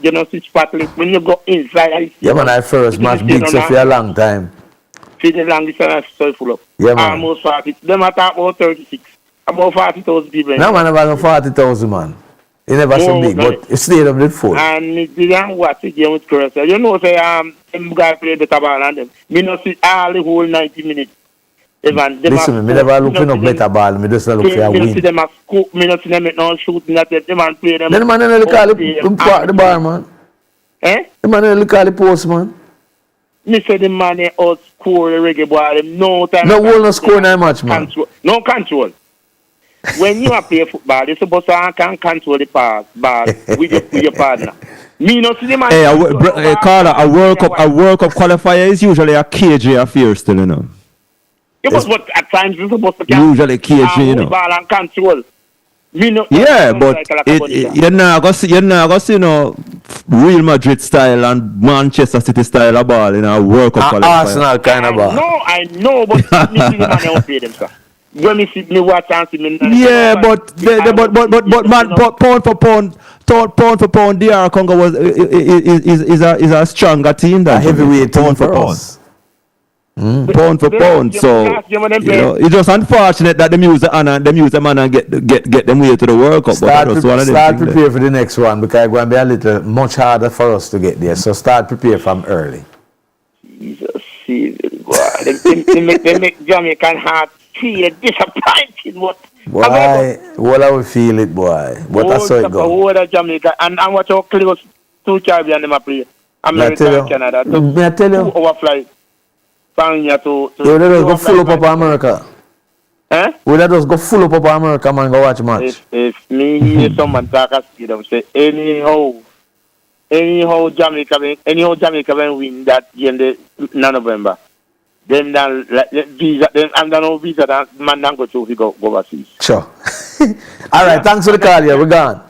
you know, switch spotlight. When you go inside. Yeah, man, I first match big so for a long time. For the longest time, so full up. Yeah, man. Almost 40. Them are talking about 36. About 40,000 people. No, man, about 40,000, man. It never so big, but it stayed up with full. And it didn't watch the game with Curacao. You know, say, them guys play the ball and them. Me not see all the whole 90 minutes. Listen, me never look for no better ball. Me just look for a win. Me see them a scoop. Me not see them make no shooting at them. Them and play them. Then the man only call the bar, man. The man only call the post, man. Me say the man out score the Reggae Boy. Them no time. No will no score in match, man. No control. When you are play football, you're supposed to can control the ball with your partner. Me not see the man. Hey, Carla, a World Cup qualifier is usually a KJ affair still, you know. Yeah, but at times you're supposed to usually KJ, you know. Ball and control. Me no. Yeah, but you're not gonna see, you know, Real Madrid style and Manchester City style of ball in a World Cup qualifier. Arsenal kind of ball. No, I know, but me see the man don't play them, sir. When me see me watch and see me. Yeah, but man, pound for pound, DR Congo was is a stronger team than a heavyweight pound for pound. Pound for pound, so you know, it's just unfortunate that them use the man and get them way to the World Cup. Start prepare for the next one because it's going to be much harder for us to get there. So start prepare from early. Jesus, they make Jamaican heart feel disappointed. Why? What I will feel it, boy. What I saw it go. Whole Jamaica and watch how close two Caribbean them play. America and Canada. May I tell you? 2 hour flight. They just go full up America. We just go full up America, man, go watch match. If me hear someone talk at them say anyhow Jamaica will win that game in November. Then visa, then I'm done no visa. That man don't go to he go overseas. Sure. All right, thanks for the call. Yeah, we're gone.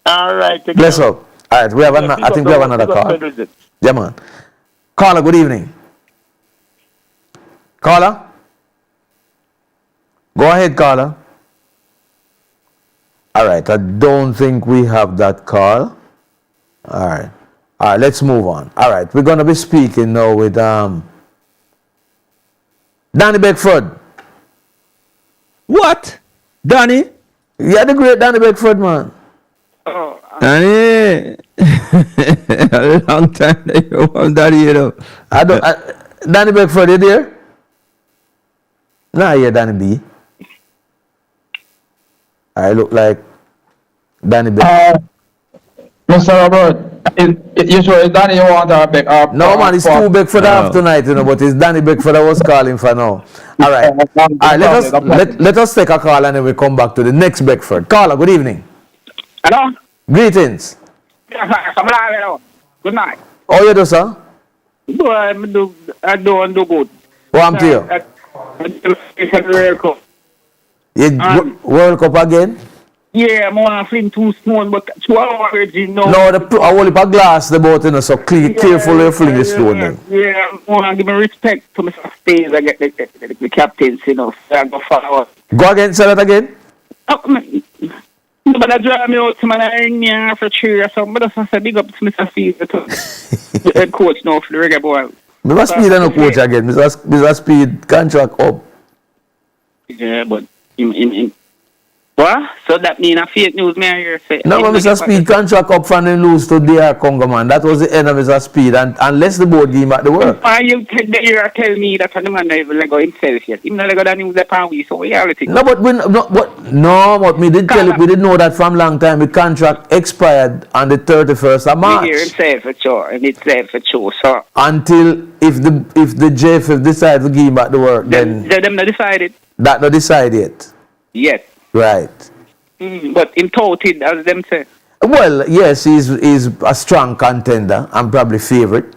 All right. Bless up. All right, we have I think we have another call. Yeah, man. Caller, good evening. Caller? Go ahead, caller. All right, I don't think we have that call. All right, let's move on. All right, we're going to be speaking now with Danny Beckford. What? Danny? Yeah, the great Danny Beckford, man. Oh, Danny. A long time that you want Danny, you know. Danny Beckford, you there? Nah, yeah, Danny B. I look like Danny Beckford. Mr. Robert, you sure Danny you want to back up? No, man, it's too big for the half tonight, you know, but it's Danny Beckford I was calling for now. All right. All right, let us take a call and then we come back to the next Beckford. Caller, good evening. Hello? Greetings. Good night. How you do, sir? I do good. What happened to you? World Cup again? Yeah, I'm going to fling too small, but 2 hours, you know. No, I will a glass the boat, you know, so carefully you fling the stone then. Yeah, I want to give me respect to Mr. Stays. I get the captains, you know, so I go forward. Go again, say that again? But I drive me out to my ring me after 3 or something, but I say big up to Mr. Stays, the head coach now for the reggae boy. Mr. Speed and no coach again. Mr. Speed contract up. Yeah, but what? So that mean a fake news me here say? No, but Mr. Speed contract up from them lose to DR Congo, man. That was the end of Mr. Speed, and unless the board give him back the work. Why you tell me that the man never let go himself yet? Him not let go that news upon we, so reality. No, but but me did tell you, we didn't know that from long time. The contract expired on the 31st of March. We hear him say for sure, and it's said for sure, so. Until if the JFF decide to give him back the work, then them not decided. That not decided yet. Yes. Right. But in touted, as them say. Well, yes, he's a strong contender and probably favorite.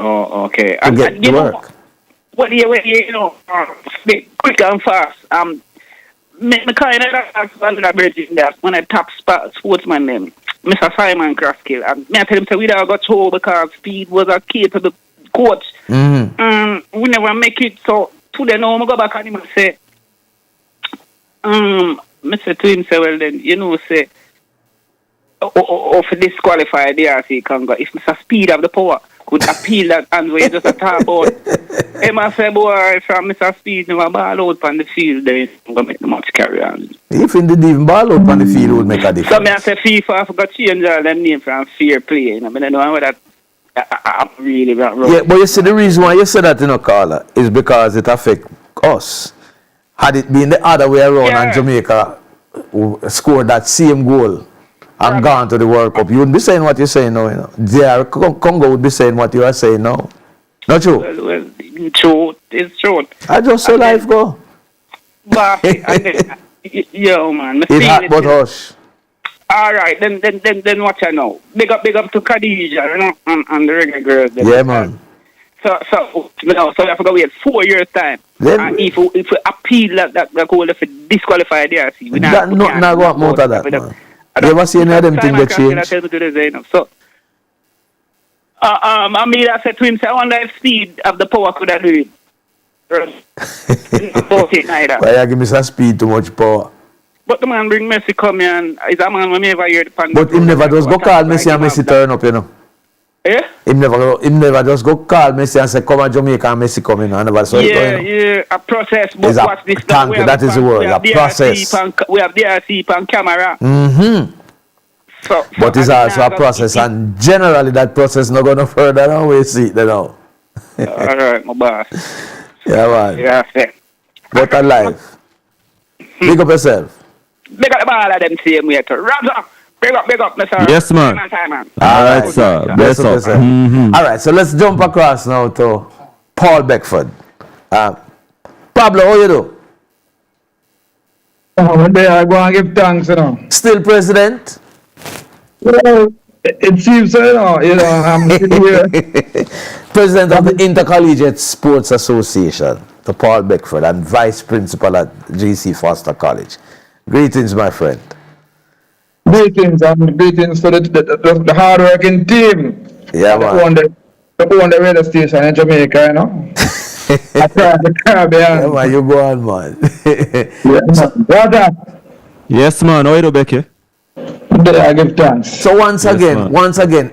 Oh, okay. To get the work. Well, you know, quick and fast. Me kind of ask under bridge that when I top sportsman name, Mr. Simon Crosskill, and me I tell him say we don't got through because Speed was a key to the coach. We never make it, so today now I go back and him and say, Mr. to him say, well then, you know, say, for disqualify the RC Congo, if Mr. Speed have the power, could appeal that and we just a talk about. Emma say, boy, from Mr. Speed, never ball out on the field, then he's going to make the match carry on. If he didn't even ball out on the field, it would make a difference. So, I say, FIFA, I forgot to change all them name from fair play. You know, I don't know that I'm really wrong. Yeah, but you see, the reason why you say that, you know, Carla, is because it affects us. Had it been the other way around and Jamaica scored that same goal and gone to the World Cup, you wouldn't be saying what you're saying now, you know. DR Congo would be saying what you are saying now. Not true? Well, true. It's true. I just saw life go. But, yo, man. It hot but hush. All right, then watch I know. Big up to Khadija, you know, and the reggae girls. Yeah, man. So you have to go wait 4 years time. And if we appeal that goal if it disqualify the RC, we not go up out of that, man. You ever see any of them things that change? So, I mean, I said to him, I wonder if Speed of the power could have do it. Why you give me some Speed too much power? But the man bring Messi come here and is a man when me ever hear the pan. But him never just go call Messi and Messi turn up, you know. Eh? Him never just go call Messi and say, come on Jamaica and Messi come in. I never saw it going. Yeah, a process. But watch this. Thank you, that is the word, a process. We have DRC on camera. So but it's also a process, and generally that process not going further than we see it now. All right, my boss. Yeah, man. Yeah, fair. But alive. Big up yourself. Big up all of them same way too. Roger. Big up, Mr. Yes, man. All right, sir. Bless up. All right, so let's jump across now to Paul Beckford. Pablo, how you do? One day I go and give thanks, you know. Still president? Well, it seems so, you know, I'm here. President of the Intercollegiate Sports Association, to Paul Beckford, and vice principal at GC Foster College. Greetings, my friend. Greetings for the hard-working team. Yeah, man. Who on the radio station in Jamaica, you know. The Caribbean. Yeah, man, you go on, man. Yes, man. How are you, Becky? I give thanks. So once again,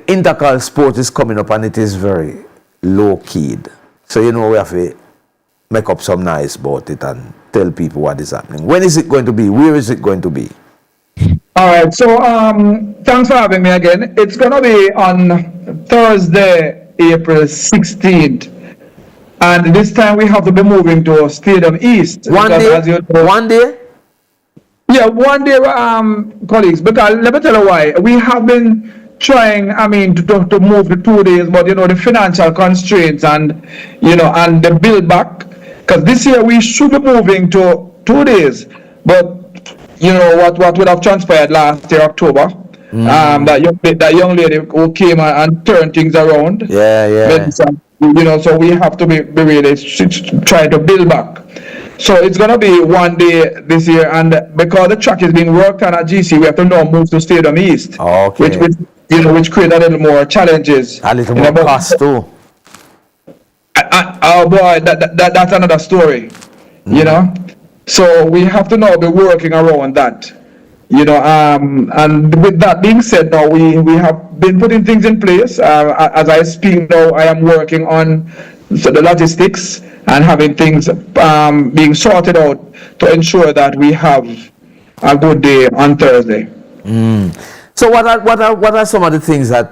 Intercol Sport is coming up and it is very low-keyed. So you know we have to make up some noise about it and tell people what is happening. When is it going to be? Where is it going to be? All right. So thanks for having me again. It's gonna be on Thursday, April 16th. And this time we have to be moving to Stadium East. One day? As you know, One day? yeah, one day, colleagues. Because let me tell you why. We have been trying, to move to 2 days, but the financial constraints and and the build back. Because this year we should be moving to 2 days, but what would have transpired last year, October. That young lady who came and turned things around. Yeah. So we have to be really trying to build back. So it's gonna be 1 day this year, and because the track is being worked on at GC, we have to now move to Stadium East. Okay. Which create a little more challenges. A little more cost too. Oh boy, that's another story. So we have to now be working around that. And with that being said, now we have been putting things in place. As I speak now, I am working on the logistics and having things being sorted out to ensure that we have a good day on Thursday. So what are some of the things that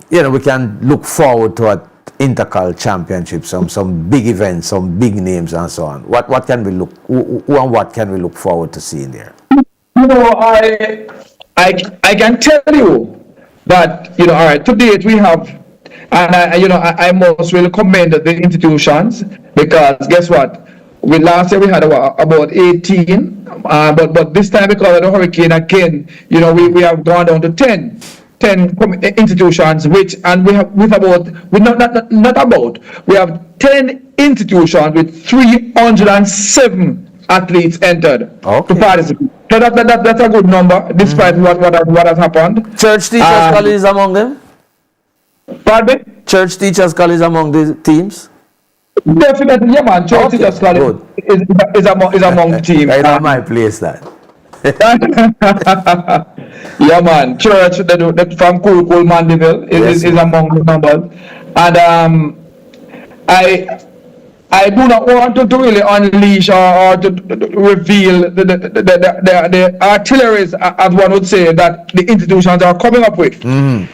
we can look forward to at Intercol Championship? Some big events, some big names, and so on. What can we look? Who and what can we look forward to seeing there? I can tell you that all right. To date, we have, and I most really commend the institutions, because guess what? Last year we had about 18, but this time, because of the hurricane again, we have gone down to 10 institutions, we have 10 institutions with 307 athletes entered to participate. So that's a good number, despite what has happened. Church Teachers College is among them? Pardon me? Church Teachers College among the teams? Definitely, yeah, man. Church Teachers College is among the teams. Right on my place, that. Yeah, man. Church from Cool Mandeville is among the numbers. And I do not want to really unleash or to reveal the artilleries, as one would say, that the institutions are coming up with.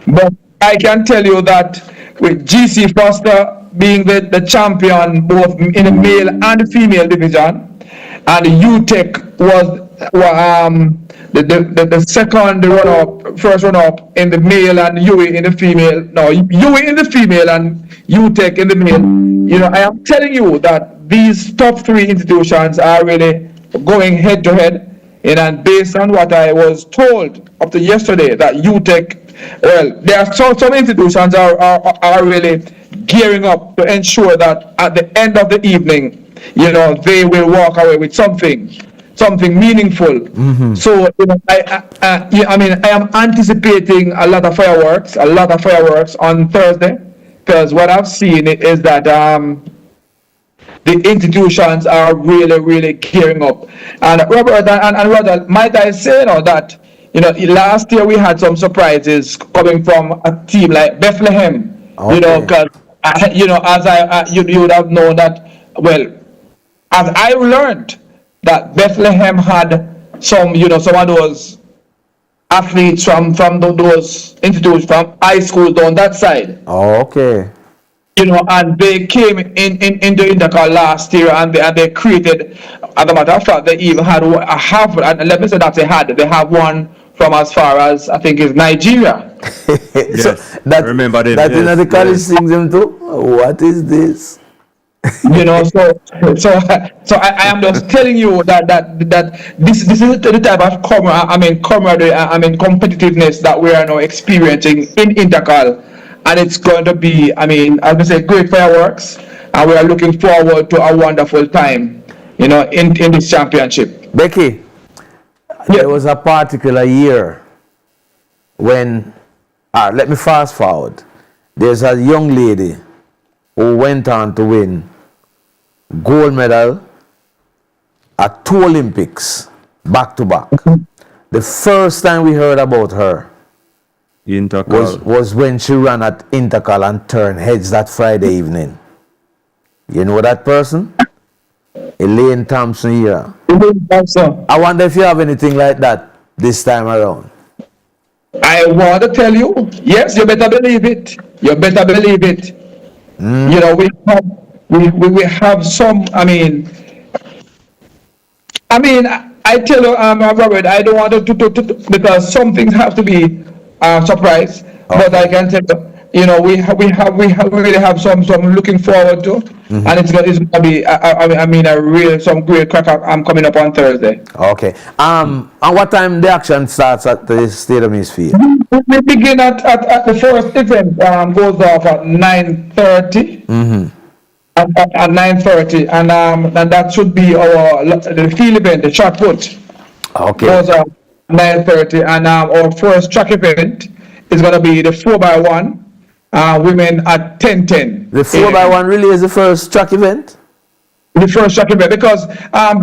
But I can tell you that with GC Foster being the champion both in the male and the female division, and UTEC was the second first runner-up in the male, and UE in the female. No, UE in the female and UTEC in the male. I am telling you that these top three institutions are really going head to head. And based on what I was told up to yesterday, that UTEC, well, there are some institutions are really gearing up to ensure that at the end of the evening, they will walk away with something meaningful. So I am anticipating a lot of fireworks on Thursday, because what I've seen is that the institutions are really gearing up. And Robert and Roger, might I say that last year we had some surprises coming from a team like Bethlehem. Because as you would have known that, well, as I learned that Bethlehem had some of those athletes from those institutes, from high schools down that side. And they came into Intercol last year, and they created, as a matter of fact, they even had and let me say that they have one from as far as I think is Nigeria. Yes, I remember them. That the college sings them too. What is this? So I am just telling you that this is the type of camaraderie, competitiveness that we are now experiencing in Intercol, and it's going to be, as I say, great fireworks, and we are looking forward to a wonderful time, in this championship. Becky, there was a particular year when, let me fast forward. There's a young lady who went on to win gold medal at 2 Olympics back to back. The first time we heard about her was when she ran at Intercol and turned heads that Friday evening. You know that person? Elaine Thompson era. Elaine Thompson. I wonder if you have anything like that this time around. I want to tell you, yes, you better believe it. You better believe it. You know, we have some. I mean, I tell you, Robert, I don't want to because some things have to be surprise. But I can tell you, you know, we really have some looking forward to, and it's gonna be. I mean, some great crack up coming up on Thursday. Okay. And what time the action starts at the Stadium East Field? We begin at the first event. Goes off at 9:30. At 9:30, and that should be the field event, the shot put. Okay. Goes off 9:30, and our first track event is gonna be the 4x1 women at 10:10. The 4x1 really is the first track event? The first track event, because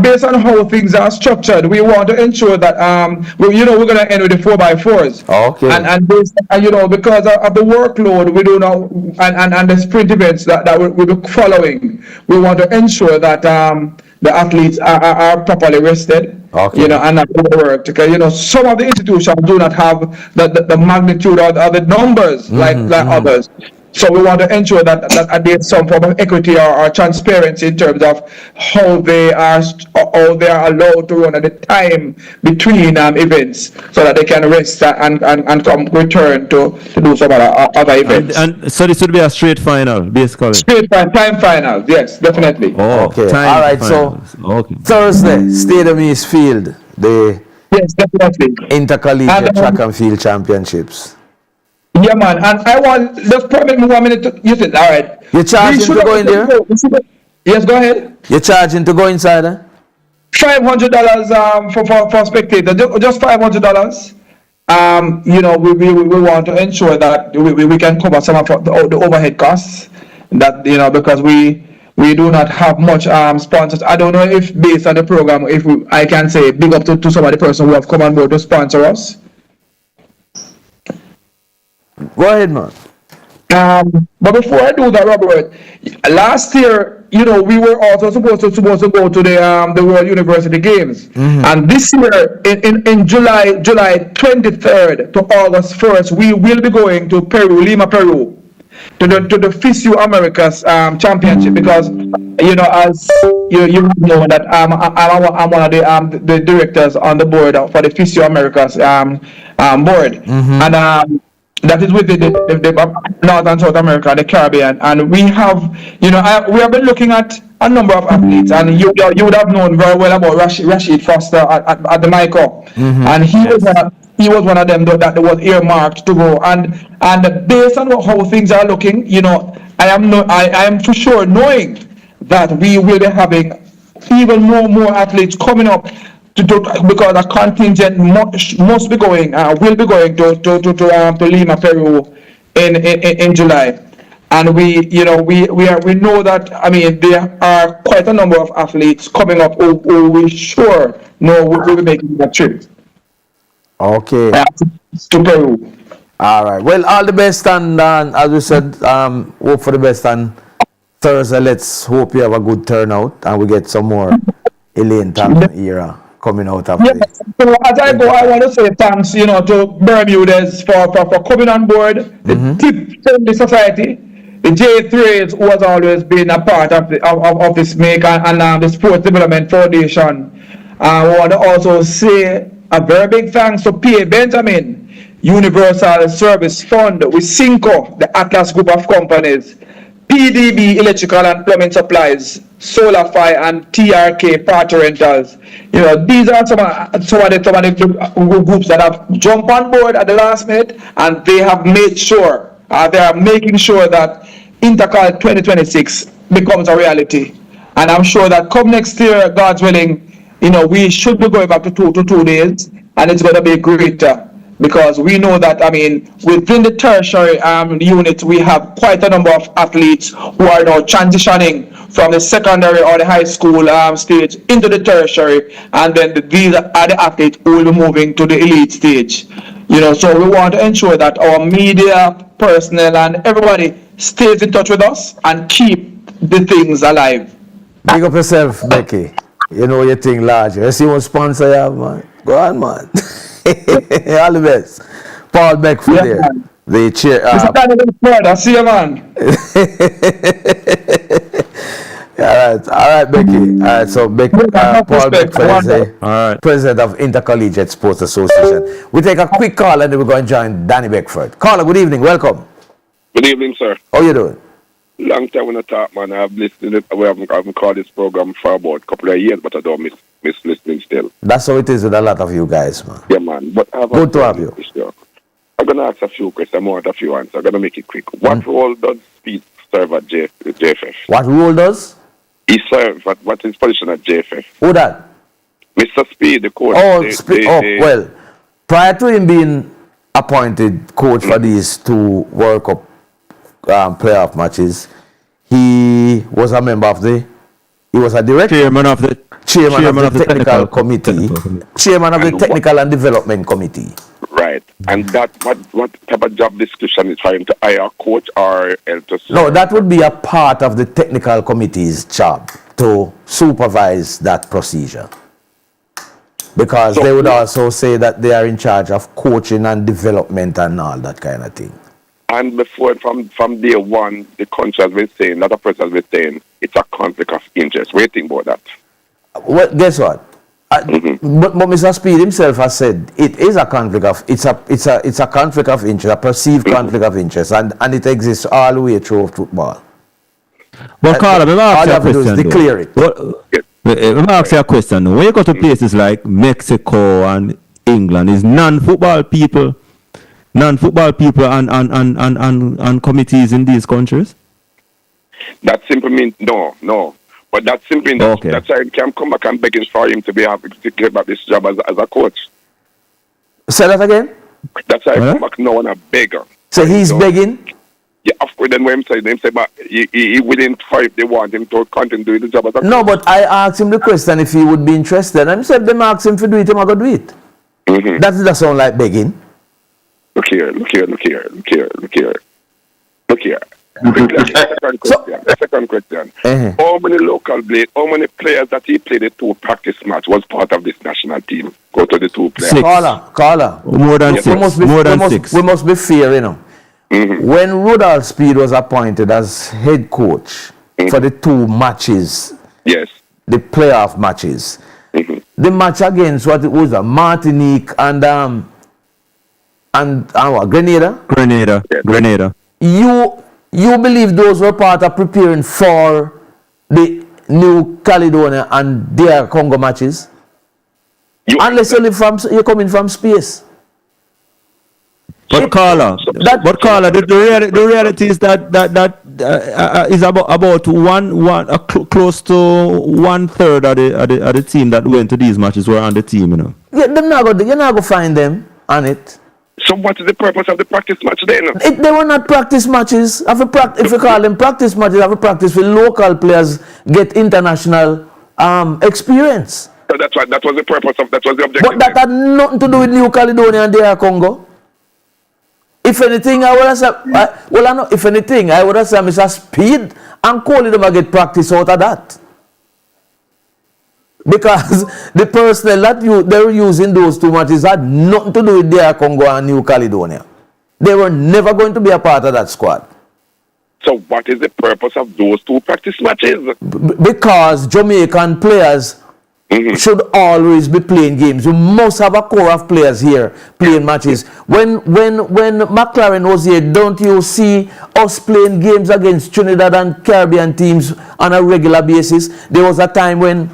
based on how things are structured, we want to ensure that we're going to end with the 4x4s. Okay. And because of the workload, we do know, and the sprint events that we'll be following, we want to ensure that the athletes are properly rested. Okay. And not overworked. Because some of the institutions do not have the magnitude or the numbers like others. So we want to ensure that there's some form of equity or transparency in terms of how they are allowed to run at the time between events, so that they can rest and come return to do some other events. And so this would be a straight final, basically. Straight time final, yes, definitely. Oh, okay. All right. Finals. So Thursday, Stadium East Field, the definitely Intercollegiate Track and Field Championships. Yeah, man, and I want just permit me 1 minute to use it. All right. You're charging to go in there? Yes, go ahead. You're charging to go inside, eh? $500 for spectators, just $500. We want to ensure that we can cover some of the overhead costs. That because we do not have much sponsors. I don't know if based on the program, I can say big up to some of the person who have come on board to sponsor us. Go ahead, man. But before I do that, Robert, last year, we were also supposed to go to the World University Games, and this year in July 23rd to August 1st, we will be going to Lima, Peru, to the FISU Americas Championship, because as you know that I'm one of the directors on the board for the FISU Americas board, and that is with the North and South America, the Caribbean, and we have we have been looking at a number of athletes, and you would have known very well about Rashid Foster at the Michael, and he was one of them that was earmarked to go, and based on how things are looking, I am for sure knowing that we will be having even more athletes coming up. Because a contingent will be going to Lima, Peru in July, and we know that there are quite a number of athletes coming up who we sure will be making that trip. Okay. To Peru. All right. Well, all the best, and as we said, hope for the best on Thursday. Let's hope you have a good turnout and we get some more Elaine Thompson era coming out of it. So as I go, I want to say thanks, to Bermudez for coming on board, the Tip Friendly Society, the J3s, who has always been a part of this make, and the Sports Development Foundation. I want to also say a very big thanks to P.A. Benjamin, Universal Service Fund, with Cinco, the Atlas Group of Companies, PDB Electrical and Plumbing Supplies, Solarfy, and TRK Party Rentals. These are some of the groups that have jumped on board at the last minute, and they have made sure, they are making sure that Intercollegiate 2026 becomes a reality. And I'm sure that come next year, God's willing, we should be going back to two days, and it's going to be greater. Because we know that, within the tertiary unit, we have quite a number of athletes who are now transitioning from the secondary or the high school stage into the tertiary, and then these are the athletes who will be moving to the elite stage. So we want to ensure that our media, personnel, and everybody stays in touch with us and keep the things alive. Big up yourself, Becky. You know your thing large. You see what sponsor you have, man? Go on, man. All the best. Paul Beckford there. Man. The chair. Mr. Daniel Ford, I see you, man. All right, Becky. All right, so Paul Beckford is the president of Intercollegiate Sports Association. We take a quick call and then we're going to join Danny Beckford. Caller, good evening. Welcome. Good evening, sir. How you doing? Long time when I talk, man. I've listened. I haven't called this program for about a couple of years, but I don't miss listening still. That's how it is with a lot of you guys, man. Yeah, man. But good to have you. I'm going to ask a few questions. I want a few answers. I'm going to make it quick. What role does Speed serve at JFF? What role does? He serves. What's his position at JFF? Who that? Mr. Speed, the coach. Well, prior to him being appointed coach for these two World Cup playoff matches, he was a member of he was a director. Chairman of the technical committee. Chairman of the technical and development committee. Right. And that what type of job description is for him to hire a coach or else to serve? No, that would be a part of the technical committee's job to supervise that procedure. Because they would also say that they are in charge of coaching and development and all that kind of thing. And before, from day one, the country has been saying, not a person has been saying, it's a conflict of interest. What do you think about that? Well, guess what? But Mr. Speed himself has said it is a conflict of it's a conflict of interest, a perceived conflict of interest, and it exists all the way through football. But Carl, let me ask you a question. All you have to do is declare it. Let me ask you a question. When you go to places like Mexico and England, is non-football people and committees in these countries? That simply means no. But that simply means that's why he can come back and begging for him to be happy to get back this job as a coach. Say that again? That's why he come back now and a beggar. So he's begging? Yeah, of course. Then when they say, but he willing for if they want him to continue doing the job as a coach. No, but I asked him the question if he would be interested. And he said, them ask him to do it, him I go do it. That doesn't sound like begging. Look here. Second question. How many players that he played the two practice match was part of this national team? Go to the two players. Caller. More than six. We must be fair, you know. When Rudolph Speed was appointed as head coach for the two matches, the playoff matches, the match against what it was, Martinique and Grenada. You believe those were part of preparing for the New Caledonia and their Congo matches? Unless you're coming from space. But Carla, the reality is that is about close to 1/3 of the team that went to these matches were on the team, you know. Yeah, you're not going to find them on it. So what is the purpose of the practice match then? They were not practice matches. If you call them practice matches, have a practice with local players get international experience. So that was the purpose of that was the objective. But that had nothing to do with New Caledonia and their Congo. If anything, I would have said, I would have said Mr. Speed and Coley them get practice out of that. Because the personnel that they were using those two matches had nothing to do with their Congo and New Caledonia. They were never going to be a part of that squad. So what is the purpose of those two practice matches? Because Jamaican players should always be playing games. You must have a core of players here playing matches. When McLaren was here, don't you see us playing games against Trinidad and Caribbean teams on a regular basis? There was a time when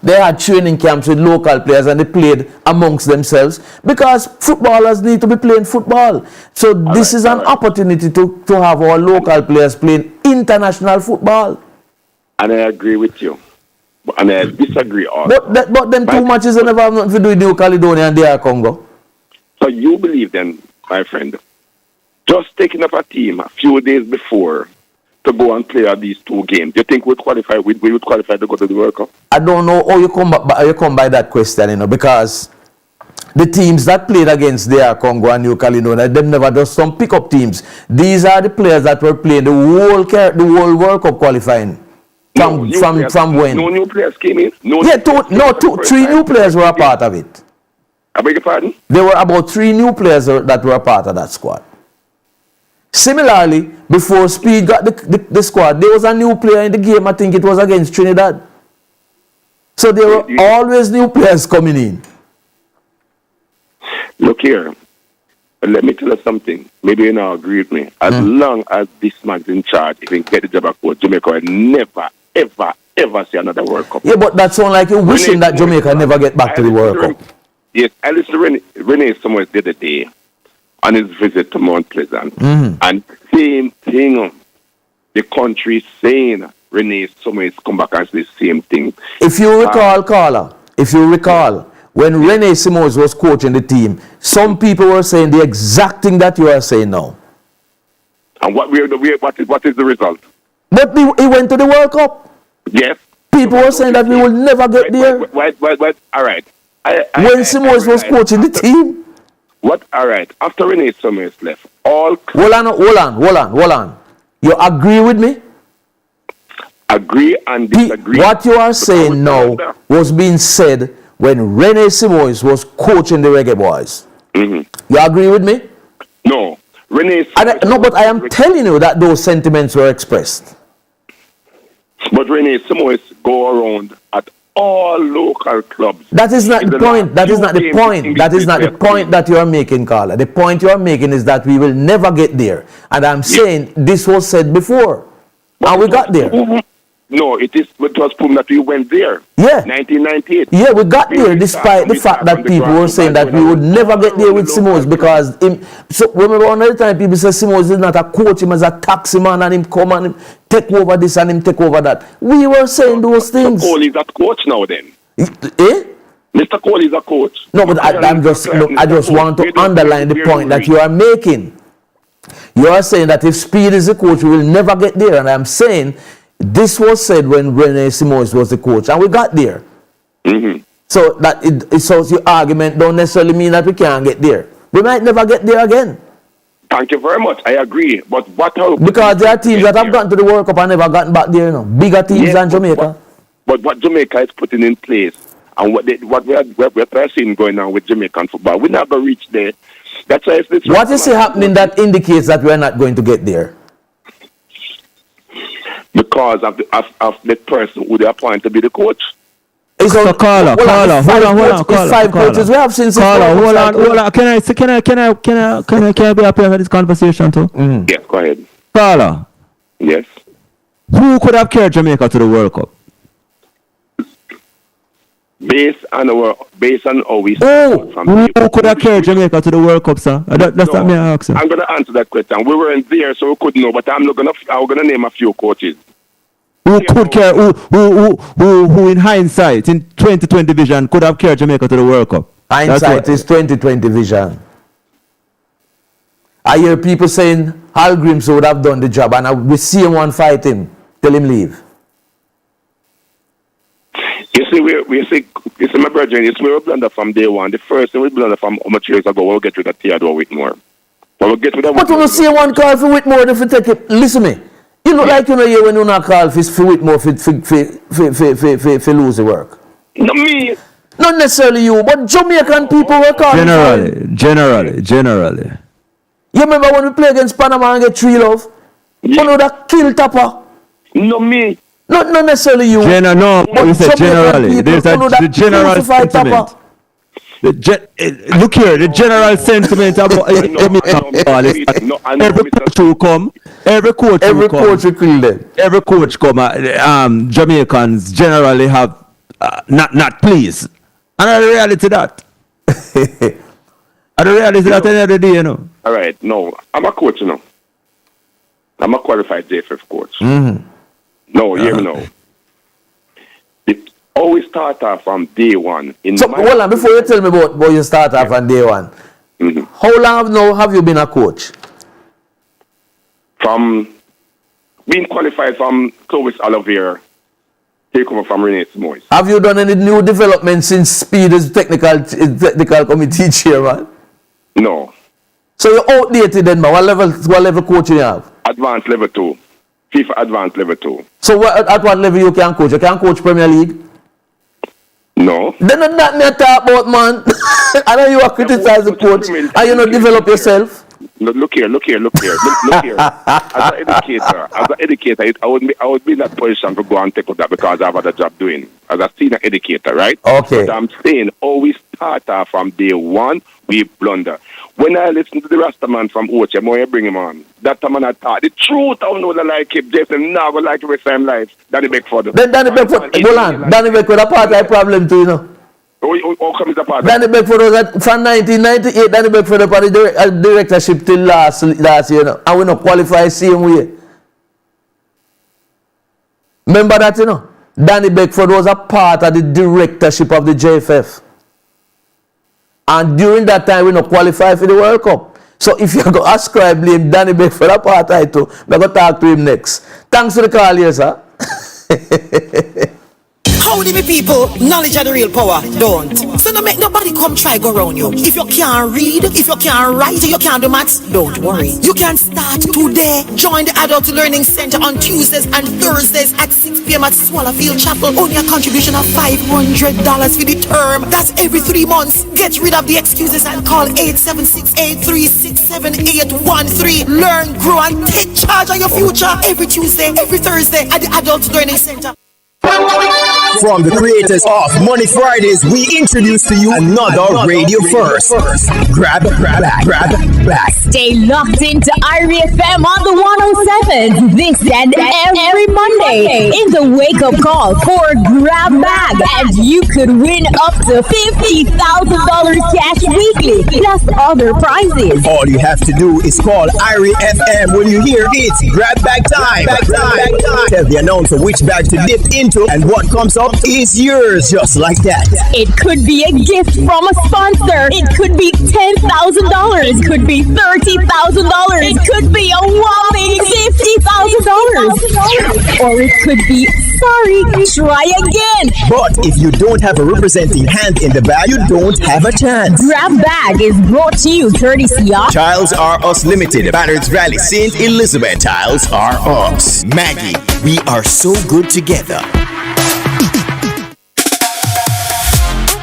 they had training camps with local players and they played amongst themselves because footballers need to be playing football. So this is an opportunity to have our local players playing international football. And I agree with you. And I disagree also. But them two matches never have nothing to do with New Caledonia and their Congo. So you believe then, my friend, just taking up a team a few days before to go and play these two games, do you think we would qualify to go to the World Cup? I don't know how you come by that question, because the teams that played against their Congo and New Caledonia, them never just some pick-up teams. These are the players that were playing the whole World Cup qualifying From when? No new players came in. Three new players were a part of it. I beg your pardon? There were about 3 new players that were a part of that squad. Similarly, before Speed got the squad, there was a new player in the game. I think it was against Trinidad. So there were always new players coming in. Look here. Let me tell you something. Maybe you now agree with me. As long as this man's in charge, if he get the job of coach, Jamaica will never, ever see another World Cup. Yeah, but that sounds like you're wishing that Jamaica never get back to the World Cup. Yes, I listened to Rene somewhere the other day on his visit to Mount Pleasant. And same thing. The country saying Rene somewhere is come back and say the same thing. If you recall, Carla, when Rene Simons was coaching the team, some people were saying the exact thing that you are saying now. And what is the result? But he went to the World Cup. Yes. People were saying that we will never get there. All right. When Simons was coaching the team. What? All right. After Rene Simons left, all. Hold on. You agree with me? Agree and disagree. What you are saying now was being said when Rene Simons was coaching the Reggae Boys. You agree with me? No. But I am telling you that those sentiments were expressed. But Rene Simons go around at all local clubs. That is not the point. That is not the point. That is not the point that you are making, Carla. The point you are making is that we will never get there. And I'm saying this was said before. And we got there. No, it was proven that we went there. Yeah. 1998. Yeah, we got there despite the fact that people were saying that we would never get there with Simons because so remember one other time people say Simons is not a coach, him as a taxi man and him come and him take over this and him take over that. We were saying those things. Mr. Cole is a coach now then. Mr. Cole is a coach. No, but I just want to underline the point that you are making. You are saying that if Speed is the coach, we will never get there. And I'm saying this was said when Rene Simons was the coach, and we got there. So that so your argument don't necessarily mean that we can't get there. We might never get there again. Thank you very much. I agree. But because there are teams that have gotten to the World Cup and never gotten back there, bigger teams than Jamaica. But what Jamaica is putting in place and what we're seeing going on with Jamaican football, we never reach there. That's why what is happening that indicates that we're not going to get there? Because of the person who they appoint to be the coach. So Carla, hold on. Five coaches we have since. Carla, hold on. Can I be up here for this conversation too? Yes, go ahead. Carla. Yes. Who could have carried Jamaica to the World Cup? Based on how we who could have carried Jamaica to the World Cup, sir? That's not me asking. I'm gonna answer that question. We weren't there, so we couldn't know. But I'm gonna name a few coaches. Who could carry? Who in hindsight, in 2020 vision, could have carried Jamaica to the World Cup? Hindsight is 2020 vision. I hear people saying Hal Grimson would have done the job, and we see him fight him, tell him leave. You see, my brother, we were blunder from day one. The first thing we blunder from how much years ago, we'll get rid of Theodore Whitmore. But when you see one call for Whitmore, if you take it, listen me. You know, like when you not call for Whitmore for lose the work. Not me. Not necessarily you, but Jamaican people were calling. Generally. You remember when we play against Panama and get 3-0? You know that kill Tapper? No me. Not necessarily you. But we said generally. There's the general sentiment. Look here, the general sentiment about every coach will come. Every coach will kill them. Every coach come. Jamaicans generally have not pleased. And the reality that. And the reality that any other day, you know. All right, no, I'm a coach, you know. I'm a qualified JFF coach. No, hear me now. It always start off from day one. Hold on, before you tell me about you start off on day one, how long have you been a coach? From being qualified from Clovis Olivier, take over from Rene Simons. Have you done any new development since Speed is technical committee chairman? No. So you're outdated then, man. What level coaching you have? Advanced level 2. FIFA Advanced Level 2. So at what level you can coach? You can coach Premier League? No. Then not me talk about, man. I know you are criticizing the coach and you not develop yourself. Look here. Look here. As an educator, I would be in that position to go and take up that because I have other job doing. As a senior educator, right? Okay. But I'm saying, always start off from day one, we blunder. When I listen to the Rasta man from Ocha, I bring him on. That time I thought the truth, I know that like him. Jason now go like the rest of his life. Danny Beckford. Then Danny Beckford, hold on. Danny Beckford, a part of problem too, you know. How come it's a part? Danny Beckford was from 1998. Danny Beckford was the directorship till last year, you know, and we not qualify same way. Remember that, you know? Danny Beckford was a part of the directorship of the JFF. And during that time, we not qualify for the World Cup. So if you go ascribe blame Danny Beckford a part of it too, we're going to talk to him next. Thanks for the call here, sir. Howdy me people, knowledge of the real power, don't. So don't make nobody come try go around you. If you can't read, if you can't write, you can't do maths, don't worry. You can start today. Join the Adult Learning Center on Tuesdays and Thursdays at 6 p.m. at Swallowfield Chapel. Only a contribution of $500 for the term. That's every 3 months. Get rid of the excuses and call 876-836-7813. Learn, grow, and take charge of your future every Tuesday, every Thursday at the Adult Learning Center. From the creators of Money Fridays, we introduce to you another radio first. Grab back. Stay locked into IRIE FM on the 107 this and every Monday in the wake-up call for Grab Bag, and you could win up to $50,000 cash weekly plus other prizes. All you have to do is call IRIE FM when you hear it's Grab Bag time. Tell the announcer which bag to dip into, and what comes up is yours, just like that. It could be a gift from a sponsor. It could be $10,000. It could be $30,000. It could be a whopping $50,000. Or it could be, sorry, try again. But if you don't have a representing hand in the bag, you don't have a chance. Grab Bag is brought to you courtesy of Tiles R Us Limited, Banners Valley, St. Elizabeth. Tiles R Us. Maggie, we are so good together.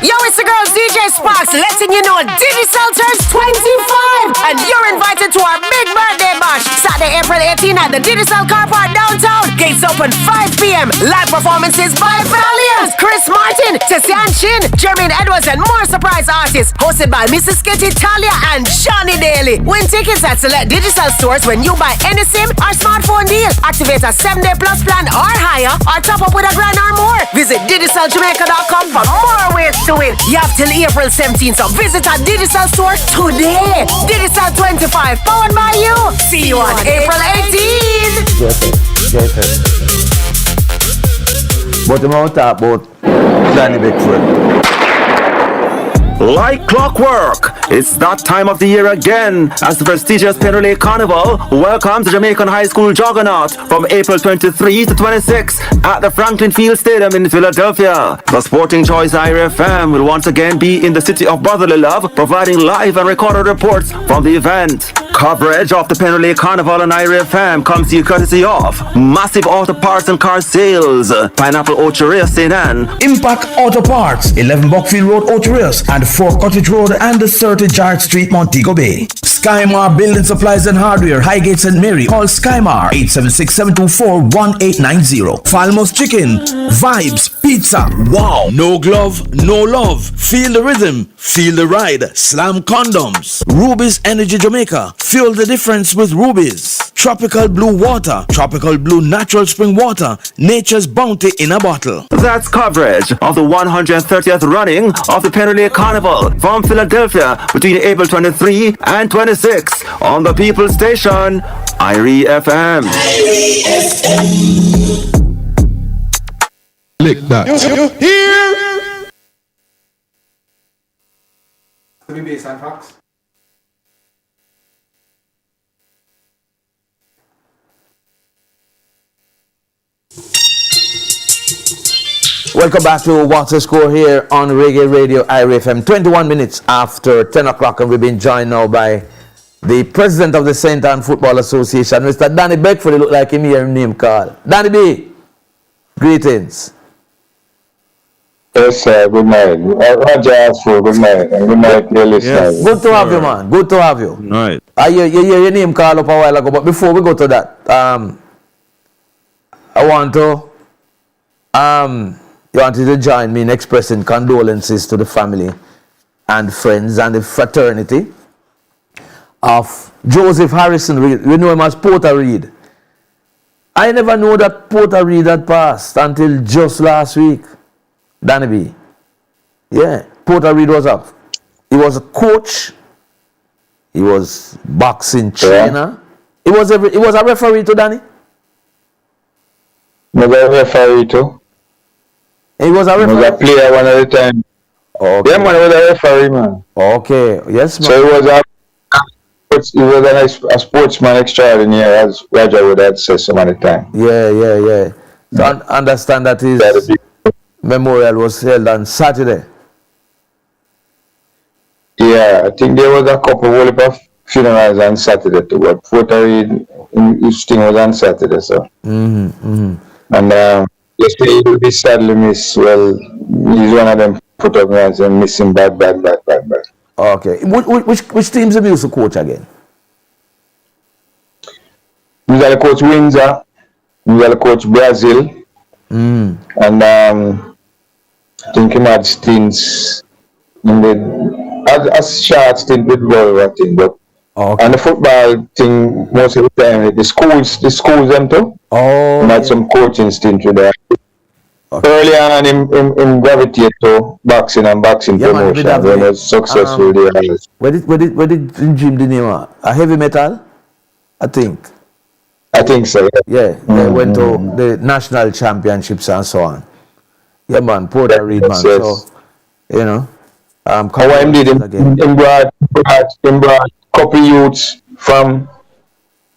Yo, it's the girls DJ Sparks letting you know Digicel turns 25 and you're invited to our big birthday bash Saturday, April 18 at the Digicel Car Park downtown. Gates open 5 p.m. Live performances by Valiant, Chris Martin, Tessian Chin, Jermaine Edwards, and more surprise artists. Hosted by Mrs. Skitty Talia and Johnny Daly. Win tickets at select Digicel stores when you buy any SIM or smartphone deal. Activate a 7-day plus plan or higher, or top up with $1,000 or more. Visit DigicelJamaica.com for more ways to win. You have till April 17th, so visit our Digicel store today. Digicel 25, powered by you. See you on April 18th. But I'm going to talk about Danny Beckford. Like clockwork, it's that time of the year again as the prestigious Penrose Carnival welcomes the Jamaican High School Juggernaut from April 23 to 26 at the Franklin Field Stadium in Philadelphia. The Sporting Choice IRIE FM will once again be in the city of brotherly love, providing live and recorded reports from the event. Coverage of the Penrose Carnival on IRIE FM comes to you courtesy of Massive Auto Parts and Car Sales, Pineapple Orchard, St. Anne, Impact Auto Parts, 11 Buckfield Road, Orchard, and 4 Cottage Road and the 30 Jard Street, Montego Bay. Skymar Building Supplies and Hardware, Highgate St. Mary. Call Skymar 876-724-1890. Falmos Chicken, Vibes, Pizza. Wow, no glove, no love. Feel the rhythm, feel the ride. Slam Condoms. Ruby's Energy Jamaica. Fuel the difference with Ruby's. Tropical Blue Water, Tropical Blue Natural Spring Water. Nature's bounty in a bottle. That's coverage of the 130th running of the Penrose Carnival from Philadelphia between April 23 and 26 on the People's Station, IRIE FM. Click that. You hear? Welcome back to What's the Score here on Reggae Radio IRIE FM. 21 minutes after 10 o'clock, and we've been joined now by the president of the St. Anne Football Association, Mr. Danny Beckford. He look like him here, name call. Danny B, greetings. Yes, sir. Good night. Roger Asford, good night. And good night, dear listeners. Yes, good to have you, man. Good to have you. Right. I hear your name call up a while ago, but before we go to that, I want to you wanted to join me in expressing condolences to the family and friends and the fraternity of Joseph Harrison. We know him as Porter Reed. I never knew that Porter Reed had passed until just last week. Danny B. Yeah, Porter Reed was up. He was a coach. He was boxing trainer. He was a referee too, Danny. He was a referee too. He was a referee. He was a player one at a time. Okay. Yeah, man, he was a referee, man. Okay, yes, man. So he was a sportsman extraordinaire, as Roger would have said so many times. Yeah. So understand that his memorial was held on Saturday. Yeah, I think there was a couple of funerals on Saturday too, but Porter Reed, his thing was on Saturday, so. And yes, he will be sadly missed. Well, he's one of them photographers and missing bad. Okay. Which teams he used to coach again? He was a coach Windsor. He was a coach Brazil. And I think he had stints in a short stint with Borough, I think, but and the football thing most of the time the schools them too. He had some coaching stint with them. Early on in gravitate to boxing promotion. When he was successful there. Where did Jim the name? A heavy metal? I think so. Yeah. They went to the national championships and so on. Yeah, man. Porter Reed, man. So, you know. How him did him brought couple youths from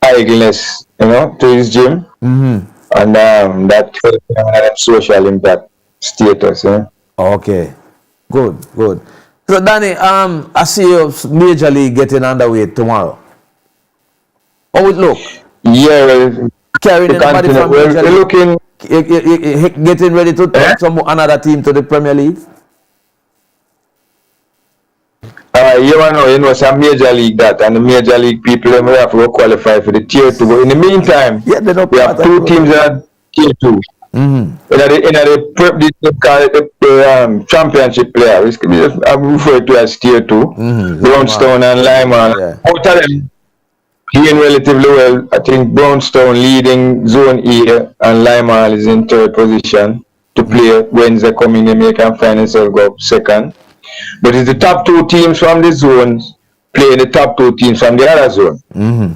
idleness, to his gym. And that had social impact status. Okay. Good. So Danny, I see you Major League getting underway tomorrow. How it look? Yeah, well, carrying anybody from Major League? Looking, you getting ready to take another team to the Premier League? Some Major League that, and the Major League people we have to qualify for the Tier 2. But in the meantime, we have two teams that Tier 2. In the championship player, I'm referred to as Tier 2, Brownstone and Lyman. Both of them playing relatively well. I think Brownstone leading Zone E and Lyman is in third position to play Wednesday coming. They may can find themselves go up second. But it's the top two teams from the zones playing the top two teams from the other zone.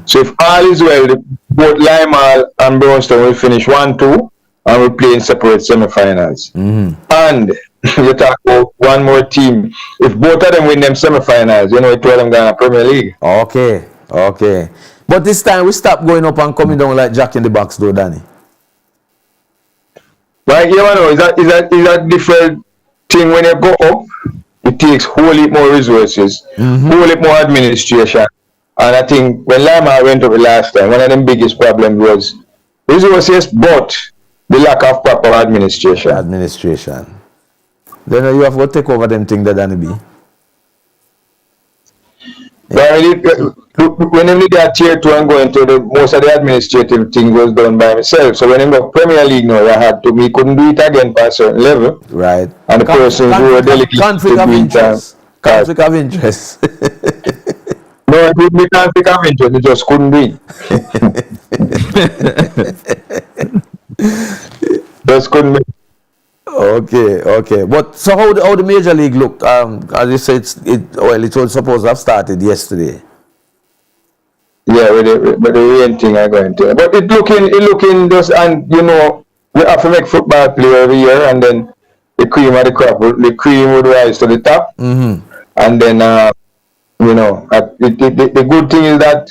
So if all is well, both Lyman and Brownstone will finish 1-2 and we'll play in separate semi-finals. And you talk about one more team. If both of them win them semi-finals, it will them go to Premier League. Okay. But this time we stop going up and coming down like Jack in the Box though, Danny. Right, is that different thing when you go up? It takes whole heap more resources, whole heap more administration. And I think when Lima went up the last time, one of the biggest problems was resources, but the lack of proper administration. Then you have to take over them things that Danny B. When they did that Tier 2 and going to most of the administrative thing was done by myself. So when I go Premier League now, we couldn't do it again by a certain level. Right. And the persons who were delegated conflict of interest. Conflict of interest. No, it would be conflict of interest. They just couldn't do it. Just couldn't be. Okay. But so how the Major League looked? As you said, it was supposed to have started yesterday. Yeah, but the rain thing I going to. But it looking just, and we have to make football play every year, and then the cream of the crop, the cream would rise to the top, and then the good thing is that,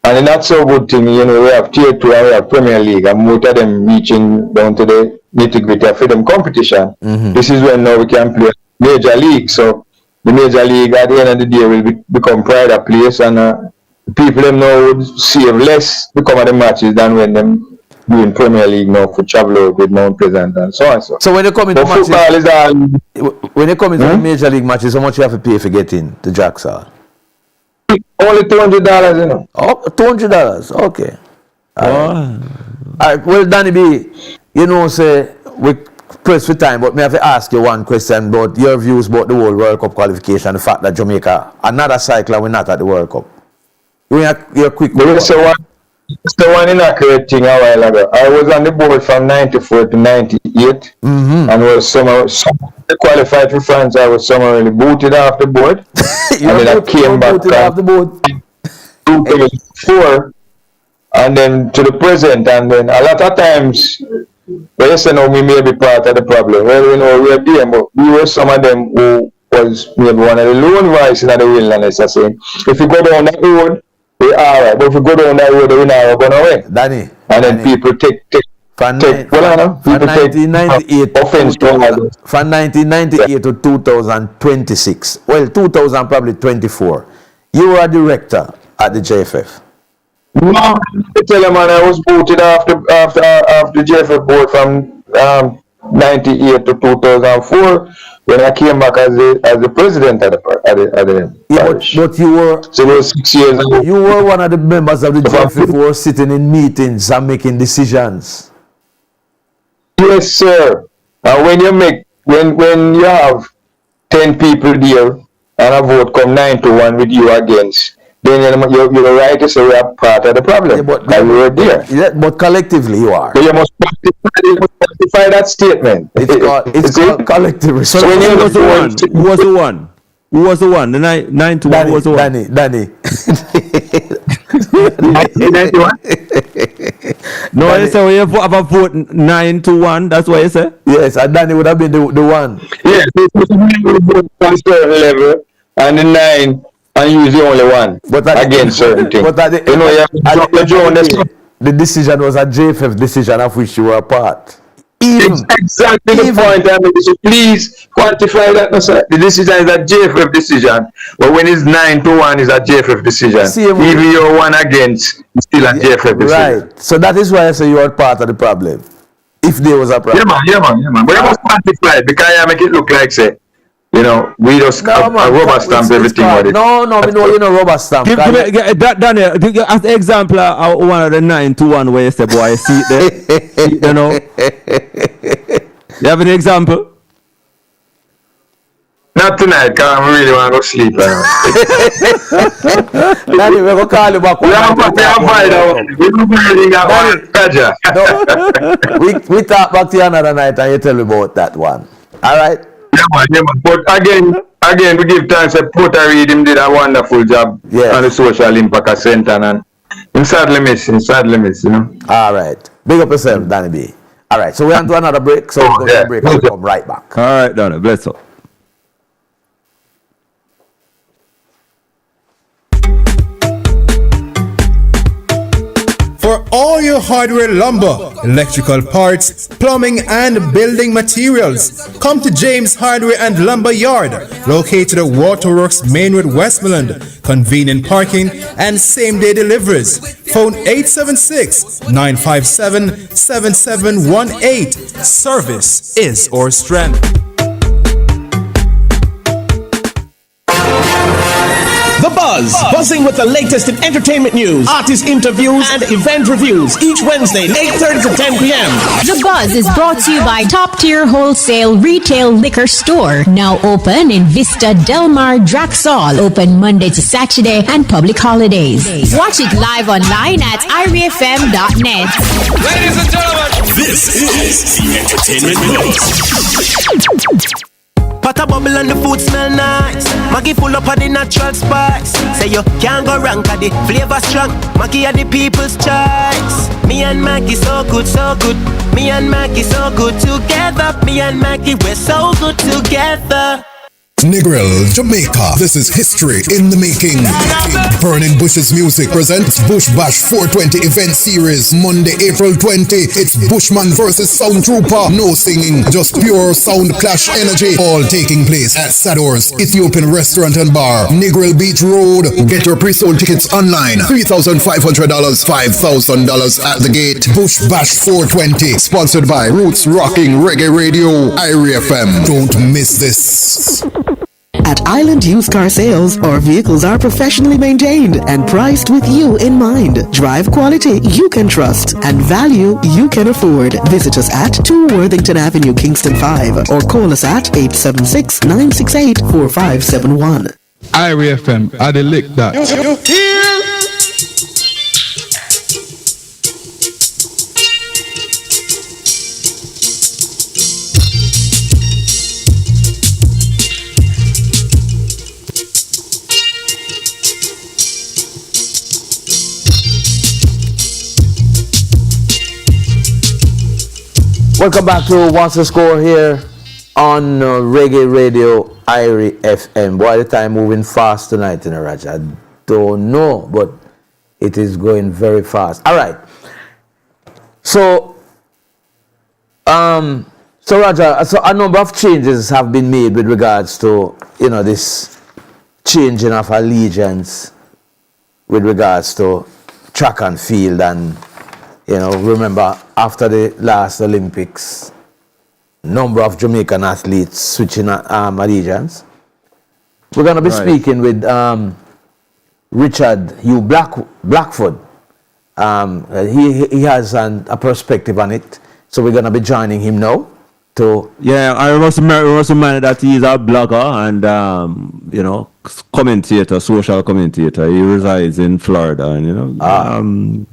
and the not so good thing, we have Tier 2 and we have Premier League, and most of them reaching down to the nitty-gritty of them competition. This is when now we can play Major League, so the major league at the end of the day will become pride of place, and people them now would save less become of the matches than when them doing Premier League now for travel out with Mount Pleasant and so on. So when you come into matches, football is all, when you come into the major league matches, how much you have to pay for getting to Jackson? Only $200, you know. Oh, $200. Okay. All right. Well, Danny B, you know, say we press for time, but me have to ask you one question about your views about the whole World Cup qualification, the fact that Jamaica, another cycle, we're not at the World Cup. You're quick. It's the one inaccurate thing a while ago. I was on the board from 94 to 98, and was somehow qualified for France. I was summarily booted off the board, and then I came back off the board. 2004, and then to the present. And then a lot of times, they say no, we may be part of the problem. Well, you know, we're there, but we were some of them who was maybe one of the lone voices in the wilderness. I say, if you go down that road, we're alright, but if we go down that road, we're not going away. Danny. And then people take from 1998 to 2026. Well, 2000 probably 24. You were a director at the JFF. No, I tell you, man, I was booted after the JFF board from 98 to 2004. When I came back as the president of the parish. But you were, so it was 6 years ago. You were one of the members of the JFF who were sitting in meetings and making decisions. Yes, sir. And when you have 10 people there and a vote come 9-1 with you against, then you're right to say we are part of the problem. Yeah, but we were there. Yeah, but collectively you are. But you must quantify that statement. It's called collective. So when who was the one? Who was the one? The 9-1 was the one? Danny. No, you say when you have a vote 9-1, that's what you say? Yes, and Danny would have been the one. Yes, it was on a certain level, and the 9, and use the only one against certain things. But the decision was a JFF decision of which you were a part. Exactly the point I made. So please quantify that. No, sir. The decision is a JFF decision, but when it's 9-1, it's a JFF decision. Even you're one against, it's still a JFF decision. Right. So that is why I say you are part of the problem. If there was a problem. Yeah, man. But you must quantify it because I make it look like, say, you know, we just rubber stamp everything. No, you know rubber stamp. Daniel, as an example of one of the 9-1 where you say, boy, I see it there. You know. You have an example? Not tonight, because I really want to go sleep. Danny, we're going to call you back. We talk back to you another night and you tell me about that one. All right? Yeah, man. But again, we give thanks to Porter Reed. Him did a wonderful job on the social impact center, and I'm sadly miss, you know. All right. Big up yourself, Danny B. All right, so we're on to another break. So we'll go to a break and we'll come right back. All right, Danny, bless up. For all your hardware, lumber, electrical parts, plumbing, and building materials, come to James Hardware and Lumber Yard, located at Waterworks Main Road, Westmoreland. Convenient parking and same-day deliveries. Phone 876-957-7718. Service is our strength. The Buzz, buzzing with the latest in entertainment news, artist interviews, and event reviews each Wednesday, 8:30 to 10 p.m. The Buzz is brought to you by Top Tier Wholesale Retail Liquor Store, now open in Vista Del Mar Draxall, open Monday to Saturday and public holidays. Watch it live online at IRIEFM.net. Ladies and gentlemen, this is the Entertainment Buzz. Pot a bubble and the food smell nice. Maggie full up of the natural spice. Say you can't go wrong cause the flavor strong. Maggie are the people's choice. Me and Maggie so good, so good. Me and Maggie so good together. Me and Maggie we're so good together. Negril, Jamaica. This is history in the making. Burning Bushes Music presents Bush Bash 420 event series. Monday, April 20. It's Bushman versus Sound Trooper. No singing, just pure sound clash energy. All taking place at Sador's Ethiopian Restaurant and Bar, Negril Beach Road. Get your pre-sold tickets online. $3,500, $5,000 at the gate. Bush Bash 420. Sponsored by Roots Rocking Reggae Radio, IRIE FM. Don't miss this. At Island Used Car Sales, our vehicles are professionally maintained and priced with you in mind. Drive quality you can trust and value you can afford. Visit us at 2 Worthington Avenue, Kingston 5, or call us at 876-968-4571. IRIE FM, I the lick that. Welcome back to What's the Score here on Reggae Radio, IRIE FM. Boy, the time moving fast tonight, Raj. I don't know, but it is going very fast. All right. So, Roger, so a number of changes have been made with regards to, this changing of allegiance with regards to track and field and, remember, after the last Olympics, number of Jamaican athletes switching allegiance. We're going to be speaking with Richard Hugh Blackford. He has a perspective on it, so we're going to be joining him now. I must remind that he is a blogger and commentator, social commentator. He resides in Florida, and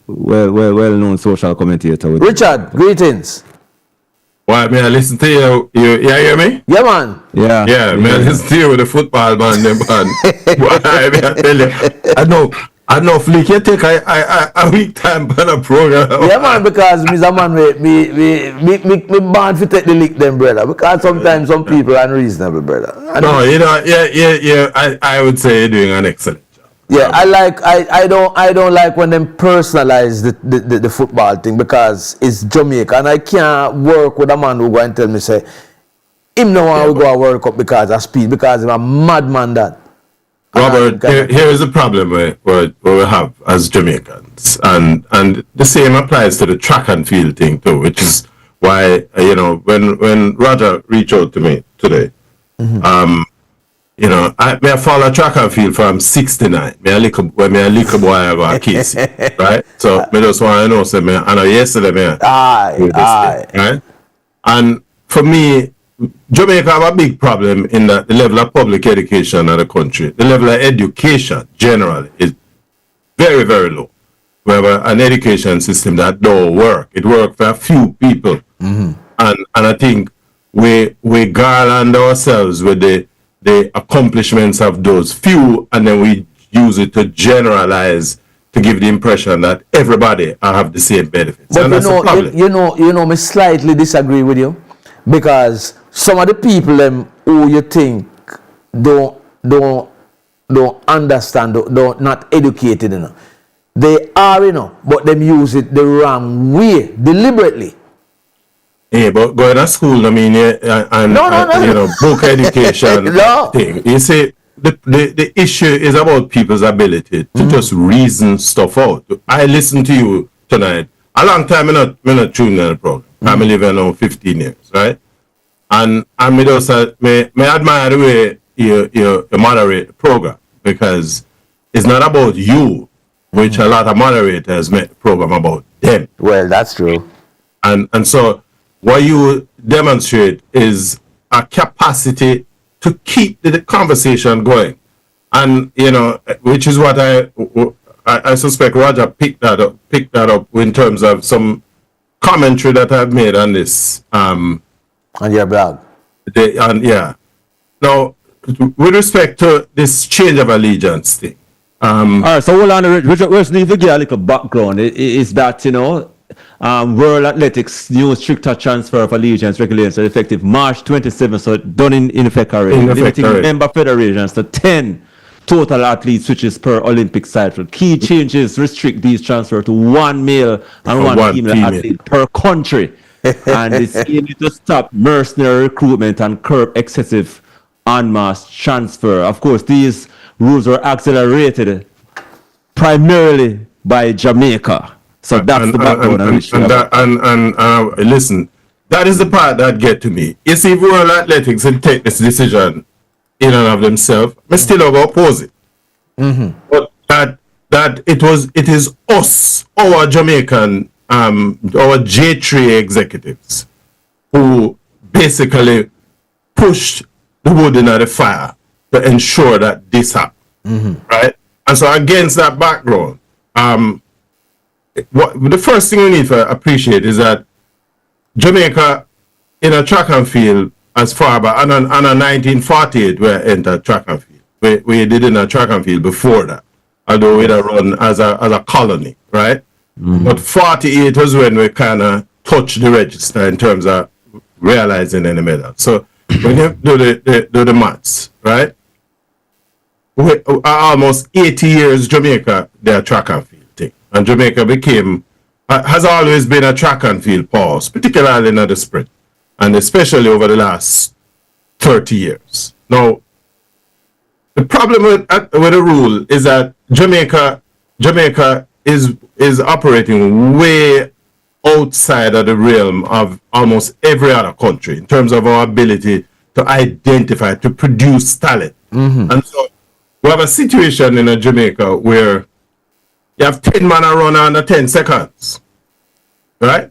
well-known social commentator. Richard, greetings. Why, may I listen to you? You hear me? Yeah, man. Yeah. Yeah, may I listen to you with the football, man. Why, may I tell you? I know, Flick, you take a week time for the program. Yeah, man, because me born to take the lick them, brother. Because sometimes some people are unreasonable, brother. I would say you're doing an excellent. Yeah, I don't like when them personalize the football thing because it's Jamaica and I can't work with a man who go and tell me say him no want to go a World Cup because of speed, because he's a madman that. Robert, here is the problem what we have as Jamaicans, and the same applies to the track and field thing too, which is why when Roger reached out to me today, I follow track and field from 69. Me a little boy I go a case, right? So me just want to know, say me, I know yesterday right? And for me, Jamaica have a big problem in that the level of public education in the country, the level of education generally is very, very low. We have an education system that don't work. It works for a few people, and I think we garland ourselves with the accomplishments of those few, and then we use it to generalize to give the impression that everybody have the same benefits. But and that's the problem. me slightly disagree with you, because some of the people who you think don't understand, don't not educated enough. They are, but them use it the wrong way, deliberately. Yeah, but going to school, book education thing. You see, the issue is about people's ability to just reason stuff out. I listened to you tonight. A long time I'm not tuning in the program. I'm living now 15 years, right? And me admire the way you moderate the program, because it's not about you, which a lot of moderators make the program about them. Well, that's true. And so what you demonstrate is a capacity to keep the conversation going, and which is what I suspect Roger picked that up in terms of some commentary that I've made on this on your blog. Now, with respect to this change of allegiance thing. All right, so hold on, Richard, we just need to get a little background. Is that World Athletics new stricter transfer of allegiance regulations effective March 27th, so done in effect already. Limiting member federations to 10 total athlete switches per Olympic cycle. Key changes restrict these transfers to one male and one female athlete per country. And it's aiming to stop mercenary recruitment and curb excessive en masse transfer. Of course, these rules were accelerated primarily by Jamaica. So that's the background. Listen, that is the part that get to me. You see, World Athletics and take this decision in and of themselves, but still going to oppose it. But that it is us, our Jamaican, our J3 executives, who basically pushed the wood in the fire to ensure that this happened, right? And so against that background, what the first thing we need to appreciate is that Jamaica in a track and field as far back, and in 1948 we entered track and field. We did in a track and field before that, although we had run as a colony, right? But 48 was when we kind of touched the register in terms of realizing any medal. So when you do the maths, right? We are almost 80 years Jamaica, their track and field thing. And Jamaica has always been a track and field pause, particularly in the sprint, and especially over the last 30 years. Now, the problem with the rule is that Jamaica is operating way outside of the realm of almost every other country in terms of our ability to identify, to produce talent. And so we have a situation in Jamaica where you have 10 men run under 10 seconds, right?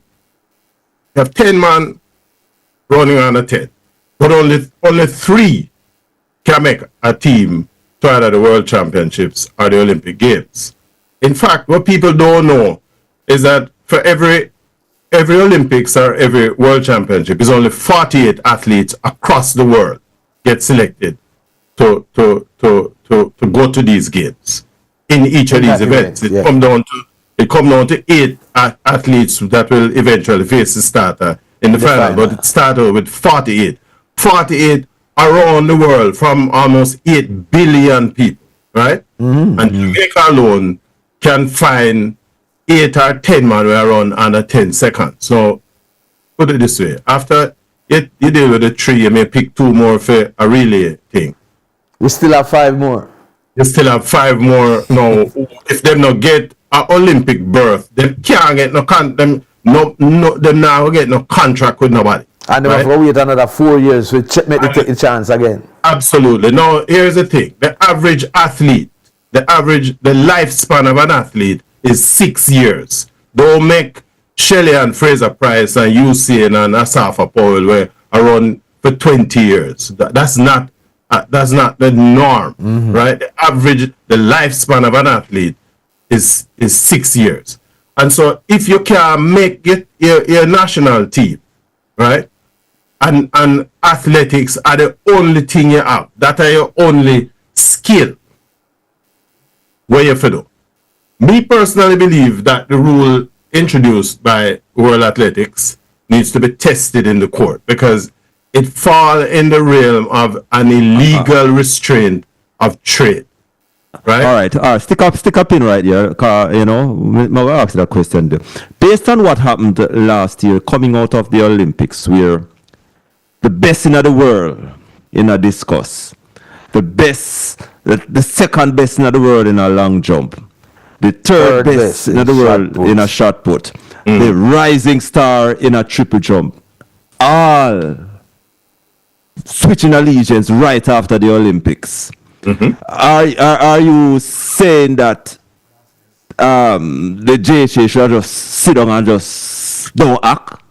You have 10 men running under 10, but only 3 can make a team to either the World Championships or the Olympic Games. In fact, what people don't know is that for every Olympics or every World Championship, is only 48 athletes across the world get selected to go to these games in each of these events. It come down to 8 athletes that will eventually face the starter in the final, but it started with 48 around the world from almost 8 billion people, right? And Jamaica alone can find 8 or 10 men who are run under 10 seconds. So put it this way, after you deal with the 3, you may pick 2 more for a relay thing. We still have 5 more. You still have 5 more now. If them not get an Olympic berth, them can't get them now get no contract with nobody. And they have to wait another 4 years to make the chance again. Absolutely. Now here's the thing: the average athlete, the lifespan of an athlete is 6 years. Don't make Shelley and Fraser Price and Usain and Asafa Powell were around for 20 years. That's not the norm, right? The lifespan of an athlete is 6 years. And so if you can make it your national team, right? And athletics are the only thing you have. That are your only skill. What you do? Me personally believe that the rule introduced by World Athletics needs to be tested in the court because it falls in the realm of an illegal restraint of trade. Right? All right. Stick up in right here. You know, I'm going to ask that question. Based on what happened last year, coming out of the Olympics, where the best in the world in a discus, the second best in the world in a long jump, the third best in the world in a shot put, the rising star in a triple jump, all switching allegiance right after the Olympics. Are you saying that the JHA should just sit down and just don't act?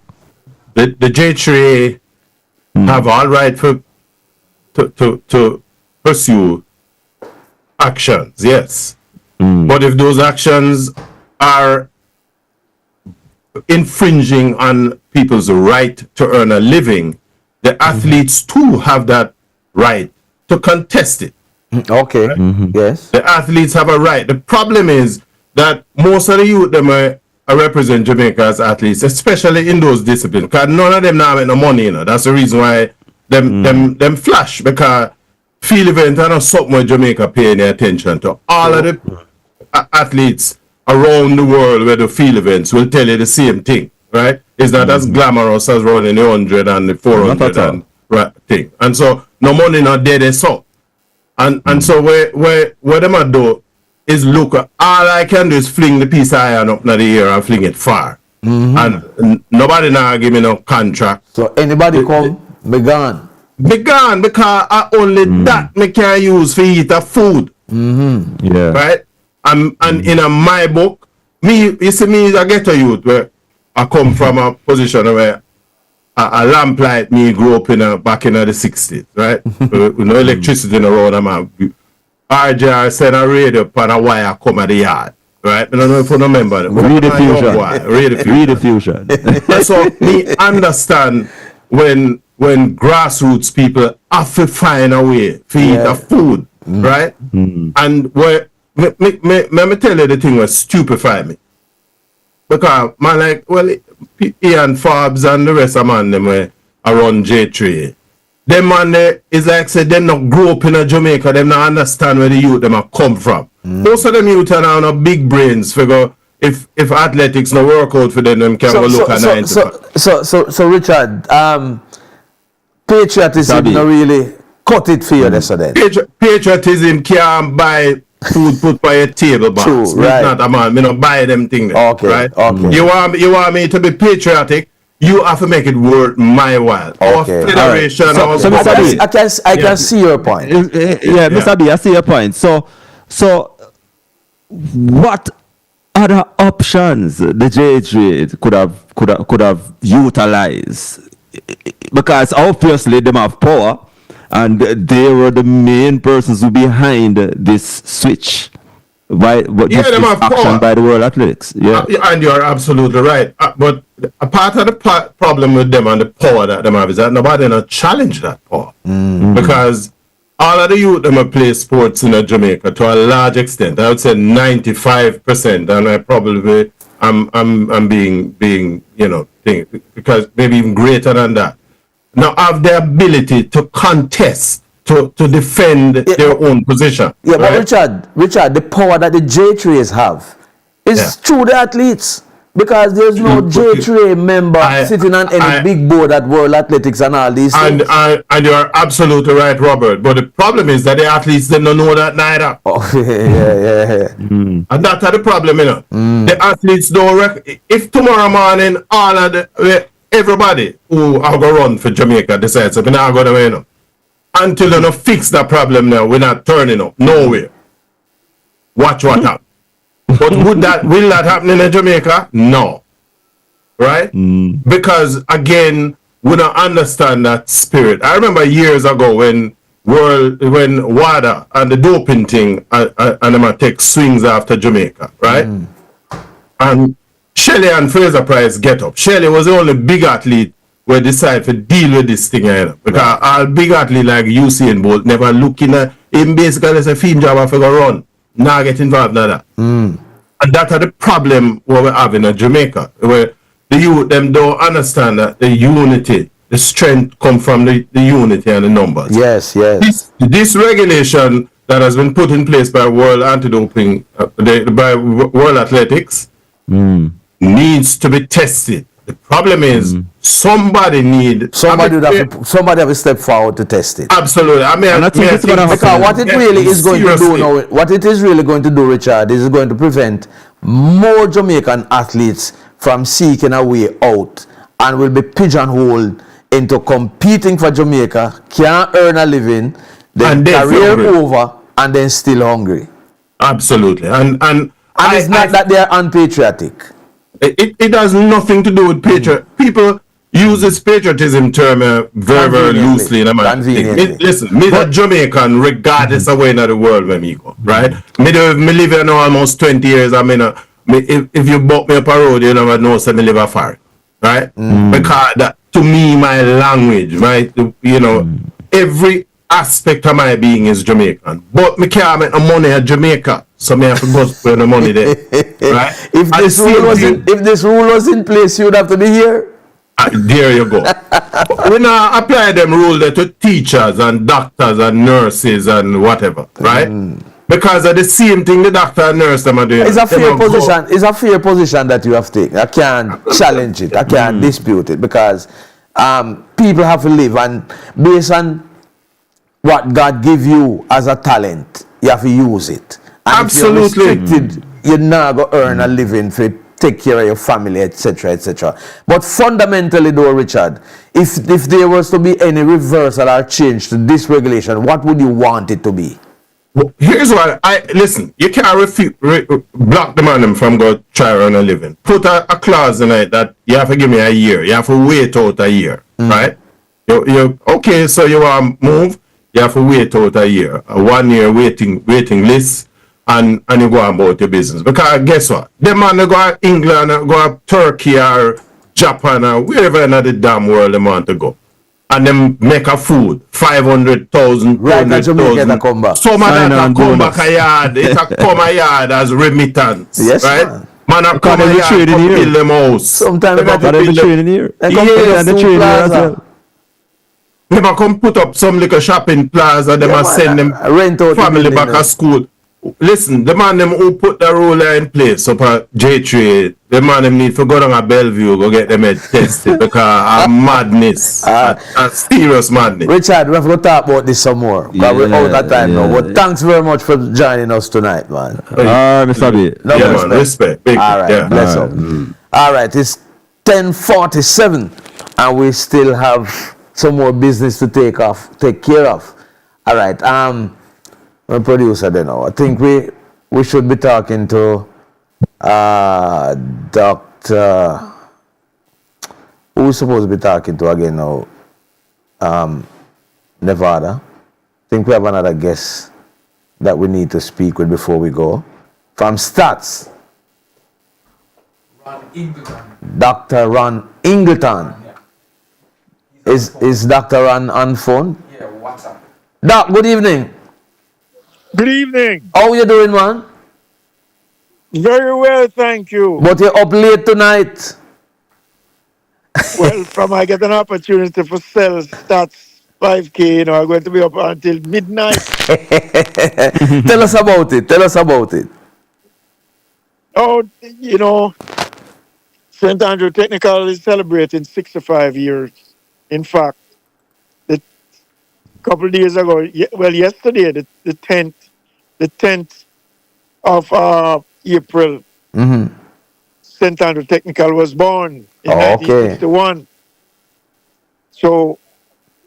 The JHA have all right to pursue actions, yes. But if those actions are infringing on people's right to earn a living, the athletes too have that right to contest it. Okay. Right? Yes. The athletes have a right. The problem is that most of the youth them are represent Jamaica as athletes, especially in those disciplines, because none of them now make no money, you know. That's the reason why them flash, because field event are not something where Jamaica pay any attention to. All of the athletes around the world where the field events will tell you the same thing, right? It's not as glamorous as running the 100 and the 400 and thing. And so no money not there, they saw. And so where them are do is look, all I can do is fling the piece of iron up in the air and fling it far. And nobody now give me no contract. So anybody come, be gone. Be gone, because only that me can use for eat a food. Yeah. Right? And in my book, you see me is a ghetto youth where I come from a position where a lamplight me grew up back in the 60s, right? With no electricity in the road, RJR send a radio upon a wire come at the yard, right? I don't know if you remember that. Read the fusion. So me understand when grassroots people have to find a way to eat a food, right? And where let me tell you the thing that stupefy me. Because man, like, well, Ian Forbes and the rest of man them were around J3. Them man there is like say them not grow up in Jamaica, them not understand where the youth them have come from. Most of them youth are now no big brains figure if athletics no work out for them can go look at 9 So Richard, patriotism no really cut it for you then. Patriotism can't buy food put by a table box. True, right. Not a man, me not buy them things. Okay, right? okay. You want me to be patriotic? You have to make it worth my while. Our federation. Right. I can see your point. Mr. B, I see your point. So what other options the J3 could have utilized? Because obviously them have power, and they were the main persons who behind this switch by this action by the World Athletics. Yeah, and you're absolutely right. But a part of the problem with them and the power that them have is that nobody not challenge that power, because all of the youth them play sports in Jamaica to a large extent. I would say 95%, and I probably I'm being because maybe even greater than that. Now have the ability to contest, to defend their own position. Yeah, right? but Richard, the power that the J3s have is through the athletes. Because there's no J3 member sitting on any big board at World Athletics and all these things. And you're absolutely right, Robert. But the problem is that the athletes they don't know that neither. Oh, yeah. And that's the problem, you know. The athletes don't if tomorrow morning all of everybody who are going to run for Jamaica decides we're not going to win, until they don't fix that problem now, we're not turning up nowhere. Watch what happens. But will that happen in Jamaica? No. Right? Because again, we don't understand that spirit. I remember years ago when WADA and the doping thing and them take swings after Jamaica, right? And Shelley and Fraser Price get up. Shelley was the only big athlete who decided to deal with this thing, you know, because all big athlete like Usain Bolt never looking at him basically as a fiend job for go run. Now get involved in that. And that's the problem what we're having in Jamaica, where the youth them don't understand that the unity, the strength come from the unity and the numbers. Yes. This regulation that has been put in place by World Anti-Doping, by World Athletics, needs to be tested. The problem is somebody have to step forward to test it. Absolutely. Because what it really is going to do now, what it is really going to do, Richard, is going to prevent more Jamaican athletes from seeking a way out and will be pigeonholed into competing for Jamaica, can't earn a living, then career over, and then still hungry. Absolutely. And it's not that they are unpatriotic. It has nothing to do with patriot. People use this patriotism term very loosely. Listen, me a Jamaican regardless of where in the world where me go, right? Me live here now almost 20 years. I mean, if you bought me up a road, you never know say me live afar, right? Because that, to me, my language, right? You know, every aspect of my being is Jamaican. But me can't make no money at Jamaica. So me have to go spend the money there. Right? If this rule was in place, you would have to be here. There you go. We now apply them rule there to teachers and doctors and nurses and whatever, right? Because of the same thing the doctor and nurse them are doing. It's a fair position. It's a fair position that you have taken. I can't challenge it. I can't dispute it because people have to live, and based on what God give you as a talent, you have to use it. And absolutely. If you're restricted, you're not going to earn a living for take care of your family, etc., etc. But fundamentally, though, Richard, if there was to be any reversal or change to this regulation, what would you want it to be? Well, here's what listen. You can't block the man from go try earn a living. Put a clause in it that you have to give me a year. You have to wait out a year, right? You okay? So you want to move? You have to wait out a year, a 1 year waiting list. And you go about your business. Because guess what? Them man go to England, go to Turkey or Japan or wherever in the damn world they want to go. And them make a food, 500,000, right, 200,000. Come back. Some of that come back a yard. It come a yard as remittance. Yes, right? Man a come a yard, come build them house. Sometimes they have to training here. Never come put up some little shopping plaza. Them a send them family back to school. Listen, the man them who put the ruler in place up at J3, the man them need to go down a Bellevue, go get them head tested because of madness. A serious madness. Richard, we have to talk about this some more. Because we're out of time now. But thanks very much for joining us tonight, man. Mr. B. Man, respect. Big all right, bless up. All right, it's 10:47 and we still have some more business to take care of. All right, my producer there now. I think we should be talking to Dr. Who's supposed to be talking to again now? Nevada. I think we have another guest that we need to speak with before we go. From Stats. Ron Ingleton. Dr. Ron Ingleton. Yeah. Is Dr. Ron on phone? Yeah, what's up? Doc, good evening. Good evening. How you doing, man? Very well, thank you. But you're up late tonight. Well, from I get an opportunity for sell Stats 5K, I'm going to be up until midnight. Tell us about it. Oh, St. Andrew Technical is celebrating 65 years. In fact, a couple of days ago, yesterday, the 10th of April, St. Andrew Technical was born in 1961. So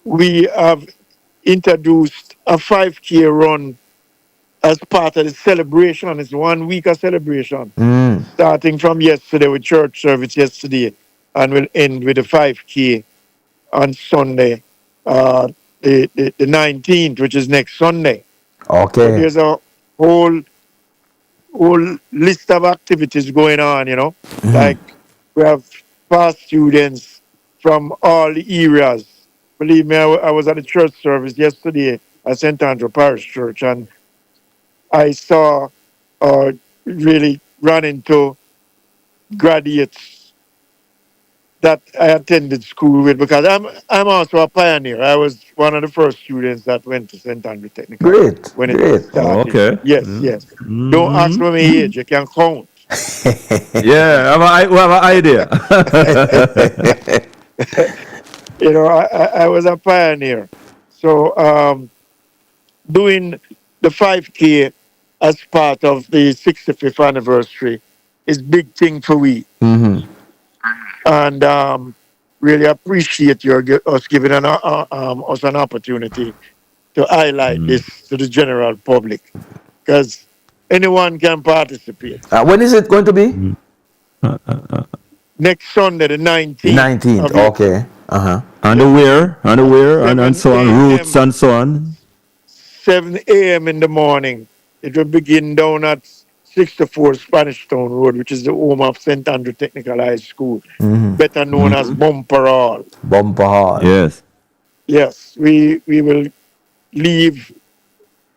we have introduced a 5K run as part of the celebration. It's 1 week of celebration, starting from yesterday with church service yesterday, and we'll end with a 5K on Sunday, the 19th, which is next Sunday. Okay. So there's a whole list of activities going on, Like we have past students from all the areas. Believe me, I was at the church service yesterday at St. Andrew Parish Church, and I saw really run into graduates that I attended school with, because I'm also a pioneer. I was one of the first students that went to St. Andrew Technical. Great. When it started. Okay. Yes. Don't ask for my age. You can count. Yeah, we have an idea. I was a pioneer. So doing the 5K as part of the 65th anniversary is big thing for we. And really appreciate us giving us an opportunity to highlight this to the general public, because anyone can participate. When is it going to be? Next Sunday, the 19th. 19th, okay. And where, and so on, routes and so on. 7 a.m. in the morning. It will begin down at 64 Spanish Town Road, which is the home of St. Andrew Technical High School, better known as Bumper Hall. Bumper Hall. Yes. Yes, we will leave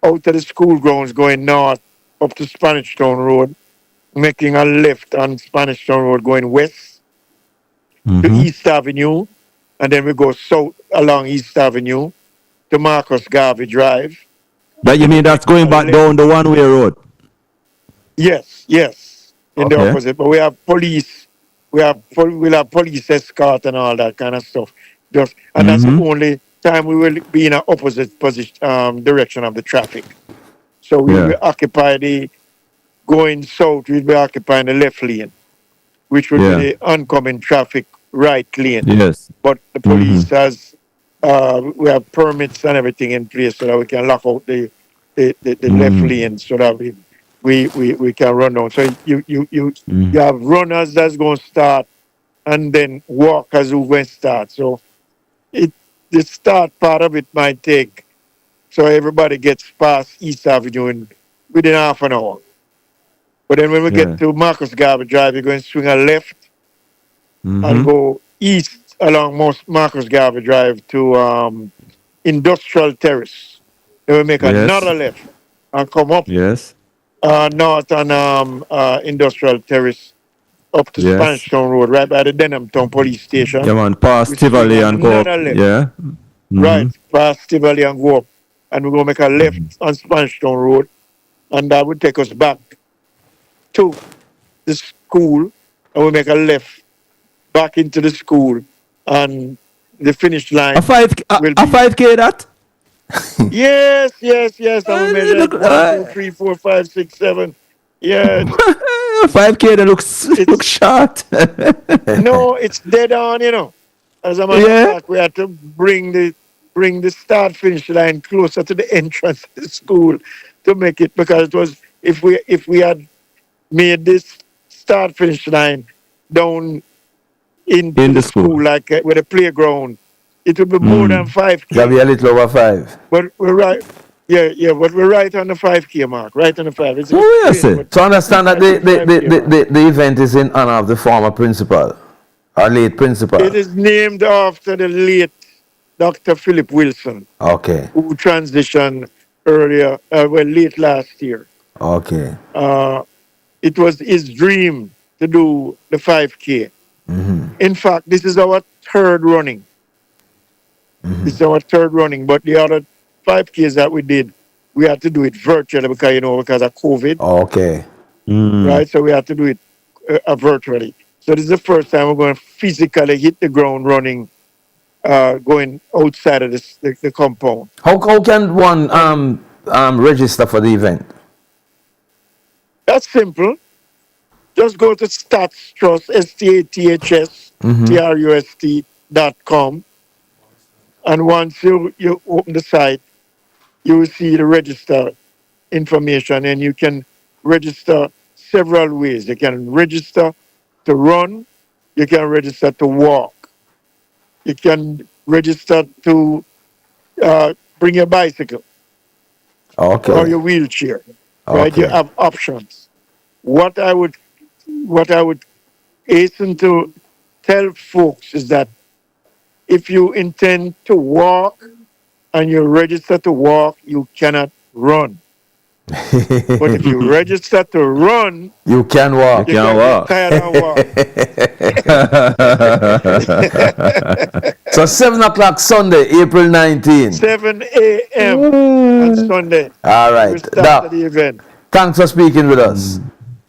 out of the school grounds going north up to Spanish Town Road, making a left on Spanish Town Road going west to East Avenue, and then we go south along East Avenue to Marcus Garvey Drive. That you mean that's going back down the one-way road? Yes, in the opposite. But we have police, we'll have police escort and all that kind of stuff. And that's the only time we will be in an opposite position, direction of the traffic. So we will occupy going south, we'll be occupying the left lane, which will be the oncoming traffic right lane. Yes. But the police has, we have permits and everything in place so that we can lock out the left lane so that we can run down. So you have runners that's going to start and then walkers who going to start. So the start part of it might take, so everybody gets past East Avenue within half an hour. But then when we get to Marcus Garvey Drive, you're going to swing a left and go east along Marcus Garvey Drive to Industrial Terrace. Then we make another left and come up north on Industrial Terrace up to Spanish Town Road, right by the Denhamtown Police Station. Yeah, man, past Tivoli and go up. Right, past Tivoli and go up. And we're going to make a left on Spanish Town Road, and that would take us back to the school, and we'll make a left back into the school, and the finish line. A 5K that? Yes. I will measure 1, 2, 3, 4, 5, 6, 7. Yeah. 5K that looks short. No, it's dead on, As a matter of fact, we had to bring the start finish line closer to the entrance of the school to make it, because it was if we had made this start finish line down in the school like with a playground, it would be more than 5K. That'll be a little over 5. But we're right. Yeah, but we're right on the 5K mark, right on the 5. It's So understand that the event is in honor of the former principal, or late principal. It is named after the late Dr. Philip Wilson. Okay. Who transitioned earlier, late last year. Okay. It was his dream to do the 5K. In fact, this is our third running. This is our third running, but the other 5Ks that we did, we had to do it virtually because of COVID. Okay. Right, so we had to do it virtually. So this is the first time we're going to physically hit the ground running, going outside of the compound. How can one register for the event? That's simple. Just go to Stats Trust, STATHS.TRUST.com. And once you open the site, you will see the register information, and you can register several ways. You can register to run, you can register to walk, you can register to bring your bicycle or your wheelchair. Right? You have options. What I would hasten to tell folks is that if you intend to walk and you register to walk, you cannot run. But if you register to run, you can walk. You can walk. So 7 o'clock Sunday, April 19th. 7 a.m. on Sunday. All right. We start the event. Thanks for speaking with us.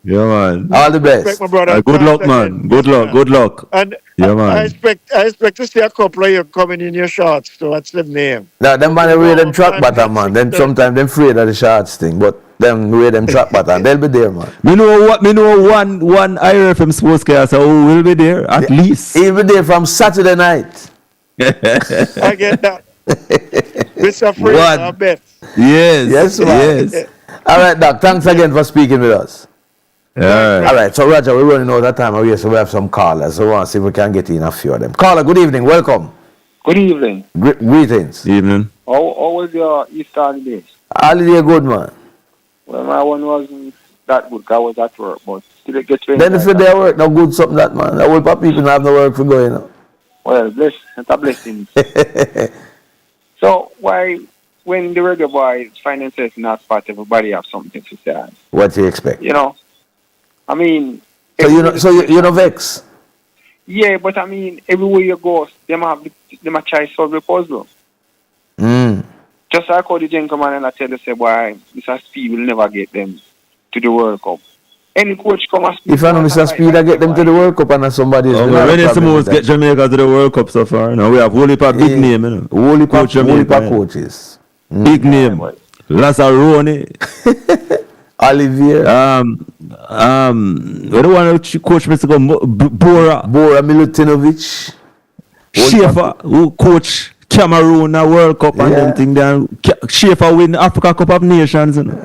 Yeah, man. All the best. Respect my brother. Good luck, man. Good luck. And yeah, man. I expect to see a couple of you coming in your shorts, so that's the name. Now, them man wear them track button, man. Then sometimes them afraid of the shorts thing, but them wear them track button. They'll be there, man. Me know one IRIE FM sports car, so who will be there at least. He'll be there from Saturday night. I get that. Mr. Fred, I bet. Yes, man. Yes. All right, Doc. Thanks again for speaking with us. All right, so Roger, we're running out of time away, so we have some callers. So we want to see if we can get in a few of them. Caller, good evening, welcome. Good evening. Greetings. Evening. How was your Easter holidays? Holiday good, man. Well, my one wasn't that good. I was at work, but still it gets Then if they work, no good something that, man. That will pop people have no work for going on. Well, it's a blessing. So, why when the reggae boys find themselves in that spot, everybody have something to say. What do you expect? You know, I mean. So you know vex. Yeah, but I mean, everywhere you go, them a try to solve the puzzle. Just like how the gentleman and I tell you, say, boy, Mr. Speed will never get them to the World Cup. Any coach come and speak. If I know Mr. Speed, I get them to the World Cup and somebody else. When is supposed to get Jamaica to the World Cup so far? Now we have whole heap of big name, you know. Whole heap of coaches. Big name. Lazzaroni. Olivier. We don't want to coach Mr. Bora Milutinovic. Schaefer, who coach Cameroon a World Cup and them thing then Schaefer win Africa Cup of Nations, you know.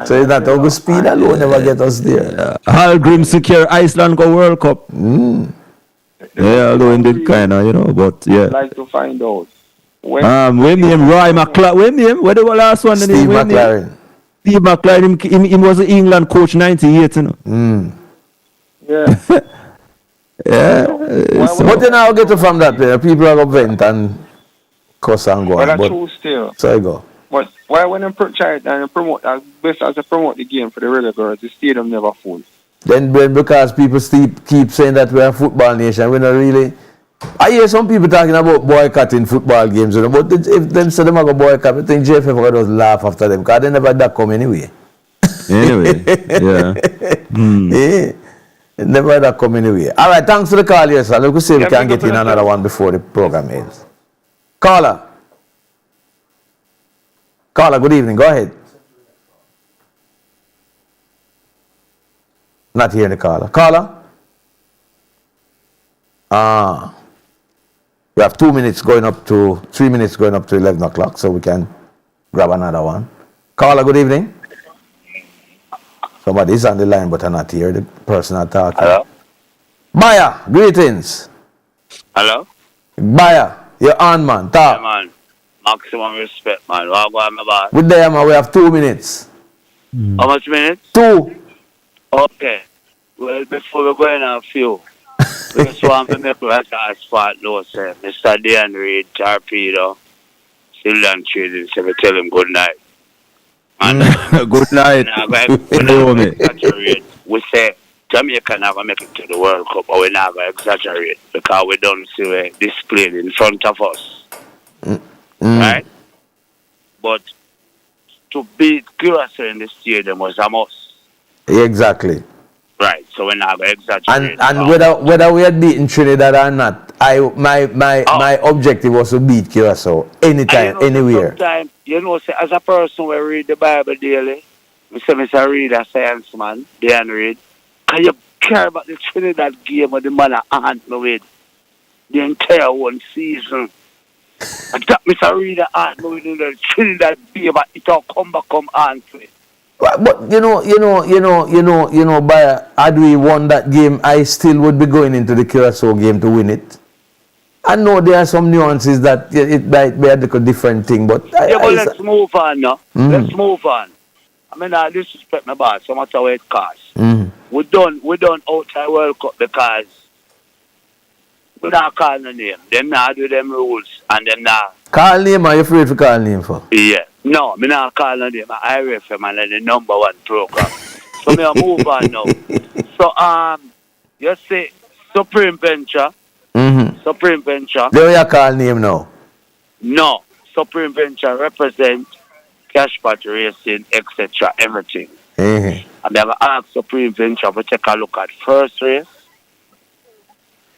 So it's not August Speed alone never get us there. Hallgrim secure Iceland go World Cup. Yeah, although in the kind of, you know, but yeah. I'd like to find out. When name Roy McLaren, when name, what the last one? Steve McLaren. Steve McLaren, he was the England coach 98, you know. Yeah. Yeah. But you now get from that player. People are going to vent and cuss and go Well, on. that's true still. So I go. But why when they try and promote as best as they promote the game for the real girls, the stadium never full. Then because people keep saying that we're a football nation, we're not really. I hear some people talking about boycotting football games, you know, but if them say them are going to boycott, I think JFF will just laugh after them because they never that come anyway. Anyway, yeah. It never that come anyway. All right, thanks for the call here, sir. Let's see if we can get in another one before the program ends. Caller, good evening. Go ahead. Not hearing the caller. Caller? We have 3 minutes going up to 11 o'clock, so we can grab another one. Caller, good evening. Somebody's on the line, but I'm not here. The person I'm talking. Hello? Baya, greetings. Hello? Baya, you're on, man. Talk. Yeah, man. Maximum respect, man. What go on, my boss? With them, man, we have 2 minutes. How much minutes? 2. Okay. Well, before we go in a few, we just want to make like a spot, no, sir. Mr. Dan Reed, Torpedo, still on trading, so we tell him good night. Good night. We say Jamaica never make it to the World Cup, but we never exaggerate because we don't see it displayed in front of us. Right? But to beat Curacao in the stadium was a must. Exactly. Right, so we never exaggerate. And whether we had beaten Trinidad or not, my objective was to beat Curacao anytime, anywhere. Sometimes, say, as a person who read the Bible daily, I read a science man, Dan Reed, can you care about the Trinidad game or the man I hunt me with the entire one season? And that Mr. Reed hunt me with the Trinidad game, but it all come on to it. But by had we won that game, I still would be going into the Curacao game to win it. I know there are some nuances that it might be a different thing, but let's move on now. Let's move on. I mean, I disrespect my boss, so much how it costs. We done outside World Cup because we not call the name. Them not do them rules and them not. Call name, are you afraid to call name for? Yeah. No, me not call the name. I IRIE and the #1 program. So me I move on now. So you say Supreme Venture. Supreme Venture. There you call name now. No. Supreme Venture represent cash pot racing, etc. Everything. And they have asked Supreme Venture to take a look at first race.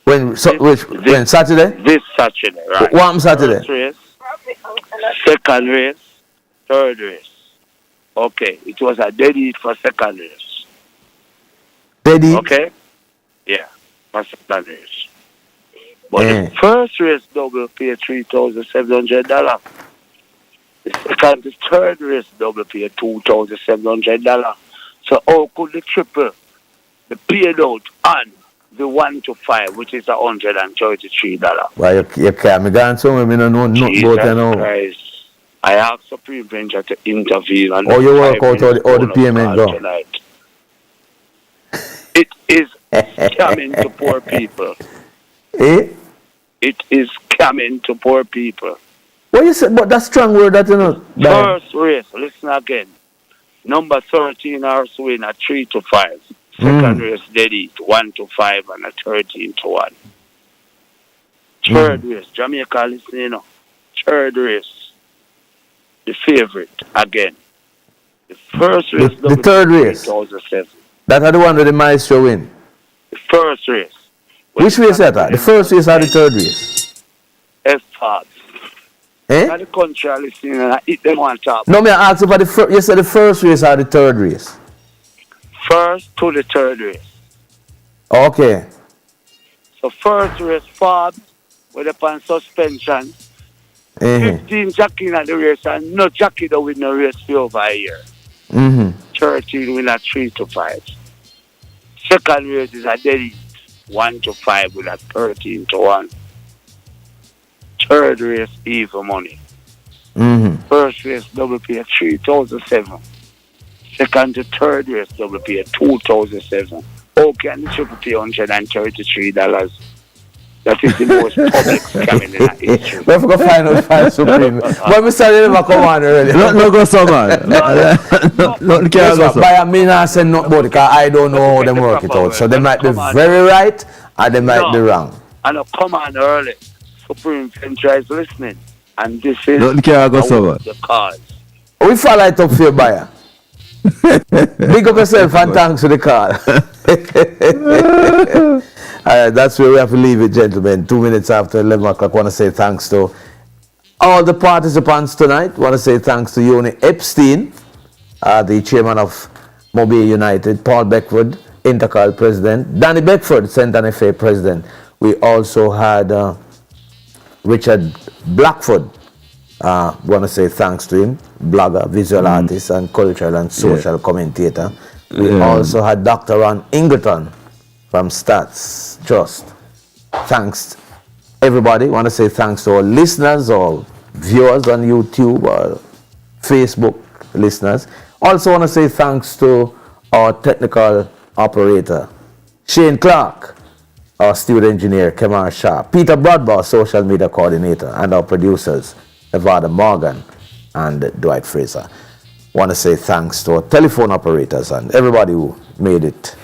When Saturday? This Saturday, right. What Saturday? First race, second race, third race. Okay, it was a dead heat for second race. Dead heat? Okay? Yeah, for second race. But the first race double pay $3,700. The third race double pay $2,700. So how could the triple be paid out on the 1 to 5, which is $133? Why you can't be going somewhere? I don't know nothing about it now. Christ. I have Supreme Venture to intervene. And you work out all the payment go? Tonight. It is scamming to poor people. It is scamming to poor people. What you said? But that's strong word that you know. First race, listen again. Number 13 horse win at 3-5. Second race, dead eat 1-5 and a 13-1. Third race, Jamaica, listen, you know. Third race, the favorite again. The first race, the third race. 2007. That are the one with the maestro win. The first race. Which race is that? The first race or the third race? F-Parts. Eh? The country are listening and I eat them on top. No, me I ask you for the first. You said the first race or the third race? First to the third race. Okay. So first race, Ford, with upon suspension. 15 jockey in the race and no jockey that win no race for over a year. 13 win at 3-5. Second race is a dead eat 1-5 with a 13-1. Third race, even money. First race, double pay 3,007. Second to third race, double pay 2,007. Okay, and the triple pay $133. That is the most public scamming in that history. We have to find Supreme. But we started never come on earlier. No go so man. Nothing can go so. By a mean I say not about because I don't know how them work it out. So they might be very right or they might be wrong. And come on early. Supreme Venture is listening. And this is Nothing can go so man. the cause. We fall right up for your buyer. Big up yourself and thanks for the call. Alright, that's where we have to leave it, gentlemen. 2 minutes after 11 o'clock. I want to say thanks to all the participants tonight. I want to say thanks to Yuni Epstein, the chairman of Mobile United, Paul Beckford, Intercollegiate president, Danny Beckford, Centre FA president. We also had Richard Blackford. Want to say thanks to him, blogger, visual artist, and cultural and social commentator. We also had Dr. Ron Ingleton from Stats Trust. Thanks, everybody. Want to say thanks to all listeners, all viewers on YouTube, or Facebook listeners. Also want to say thanks to our technical operator, Shane Clark, our studio engineer, Kemar Shah, Peter Broadbaugh, social media coordinator, and our producers, Evada Morgan and Dwight Fraser. Want to say thanks to our telephone operators and everybody who made it,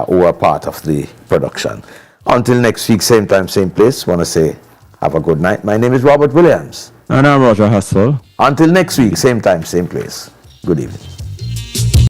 who were part of the production. Until next week, same time, same place, want to say have a good night. My name is Robert Williams. And I'm Roger Hassel. Until next week, same time, same place. Good evening.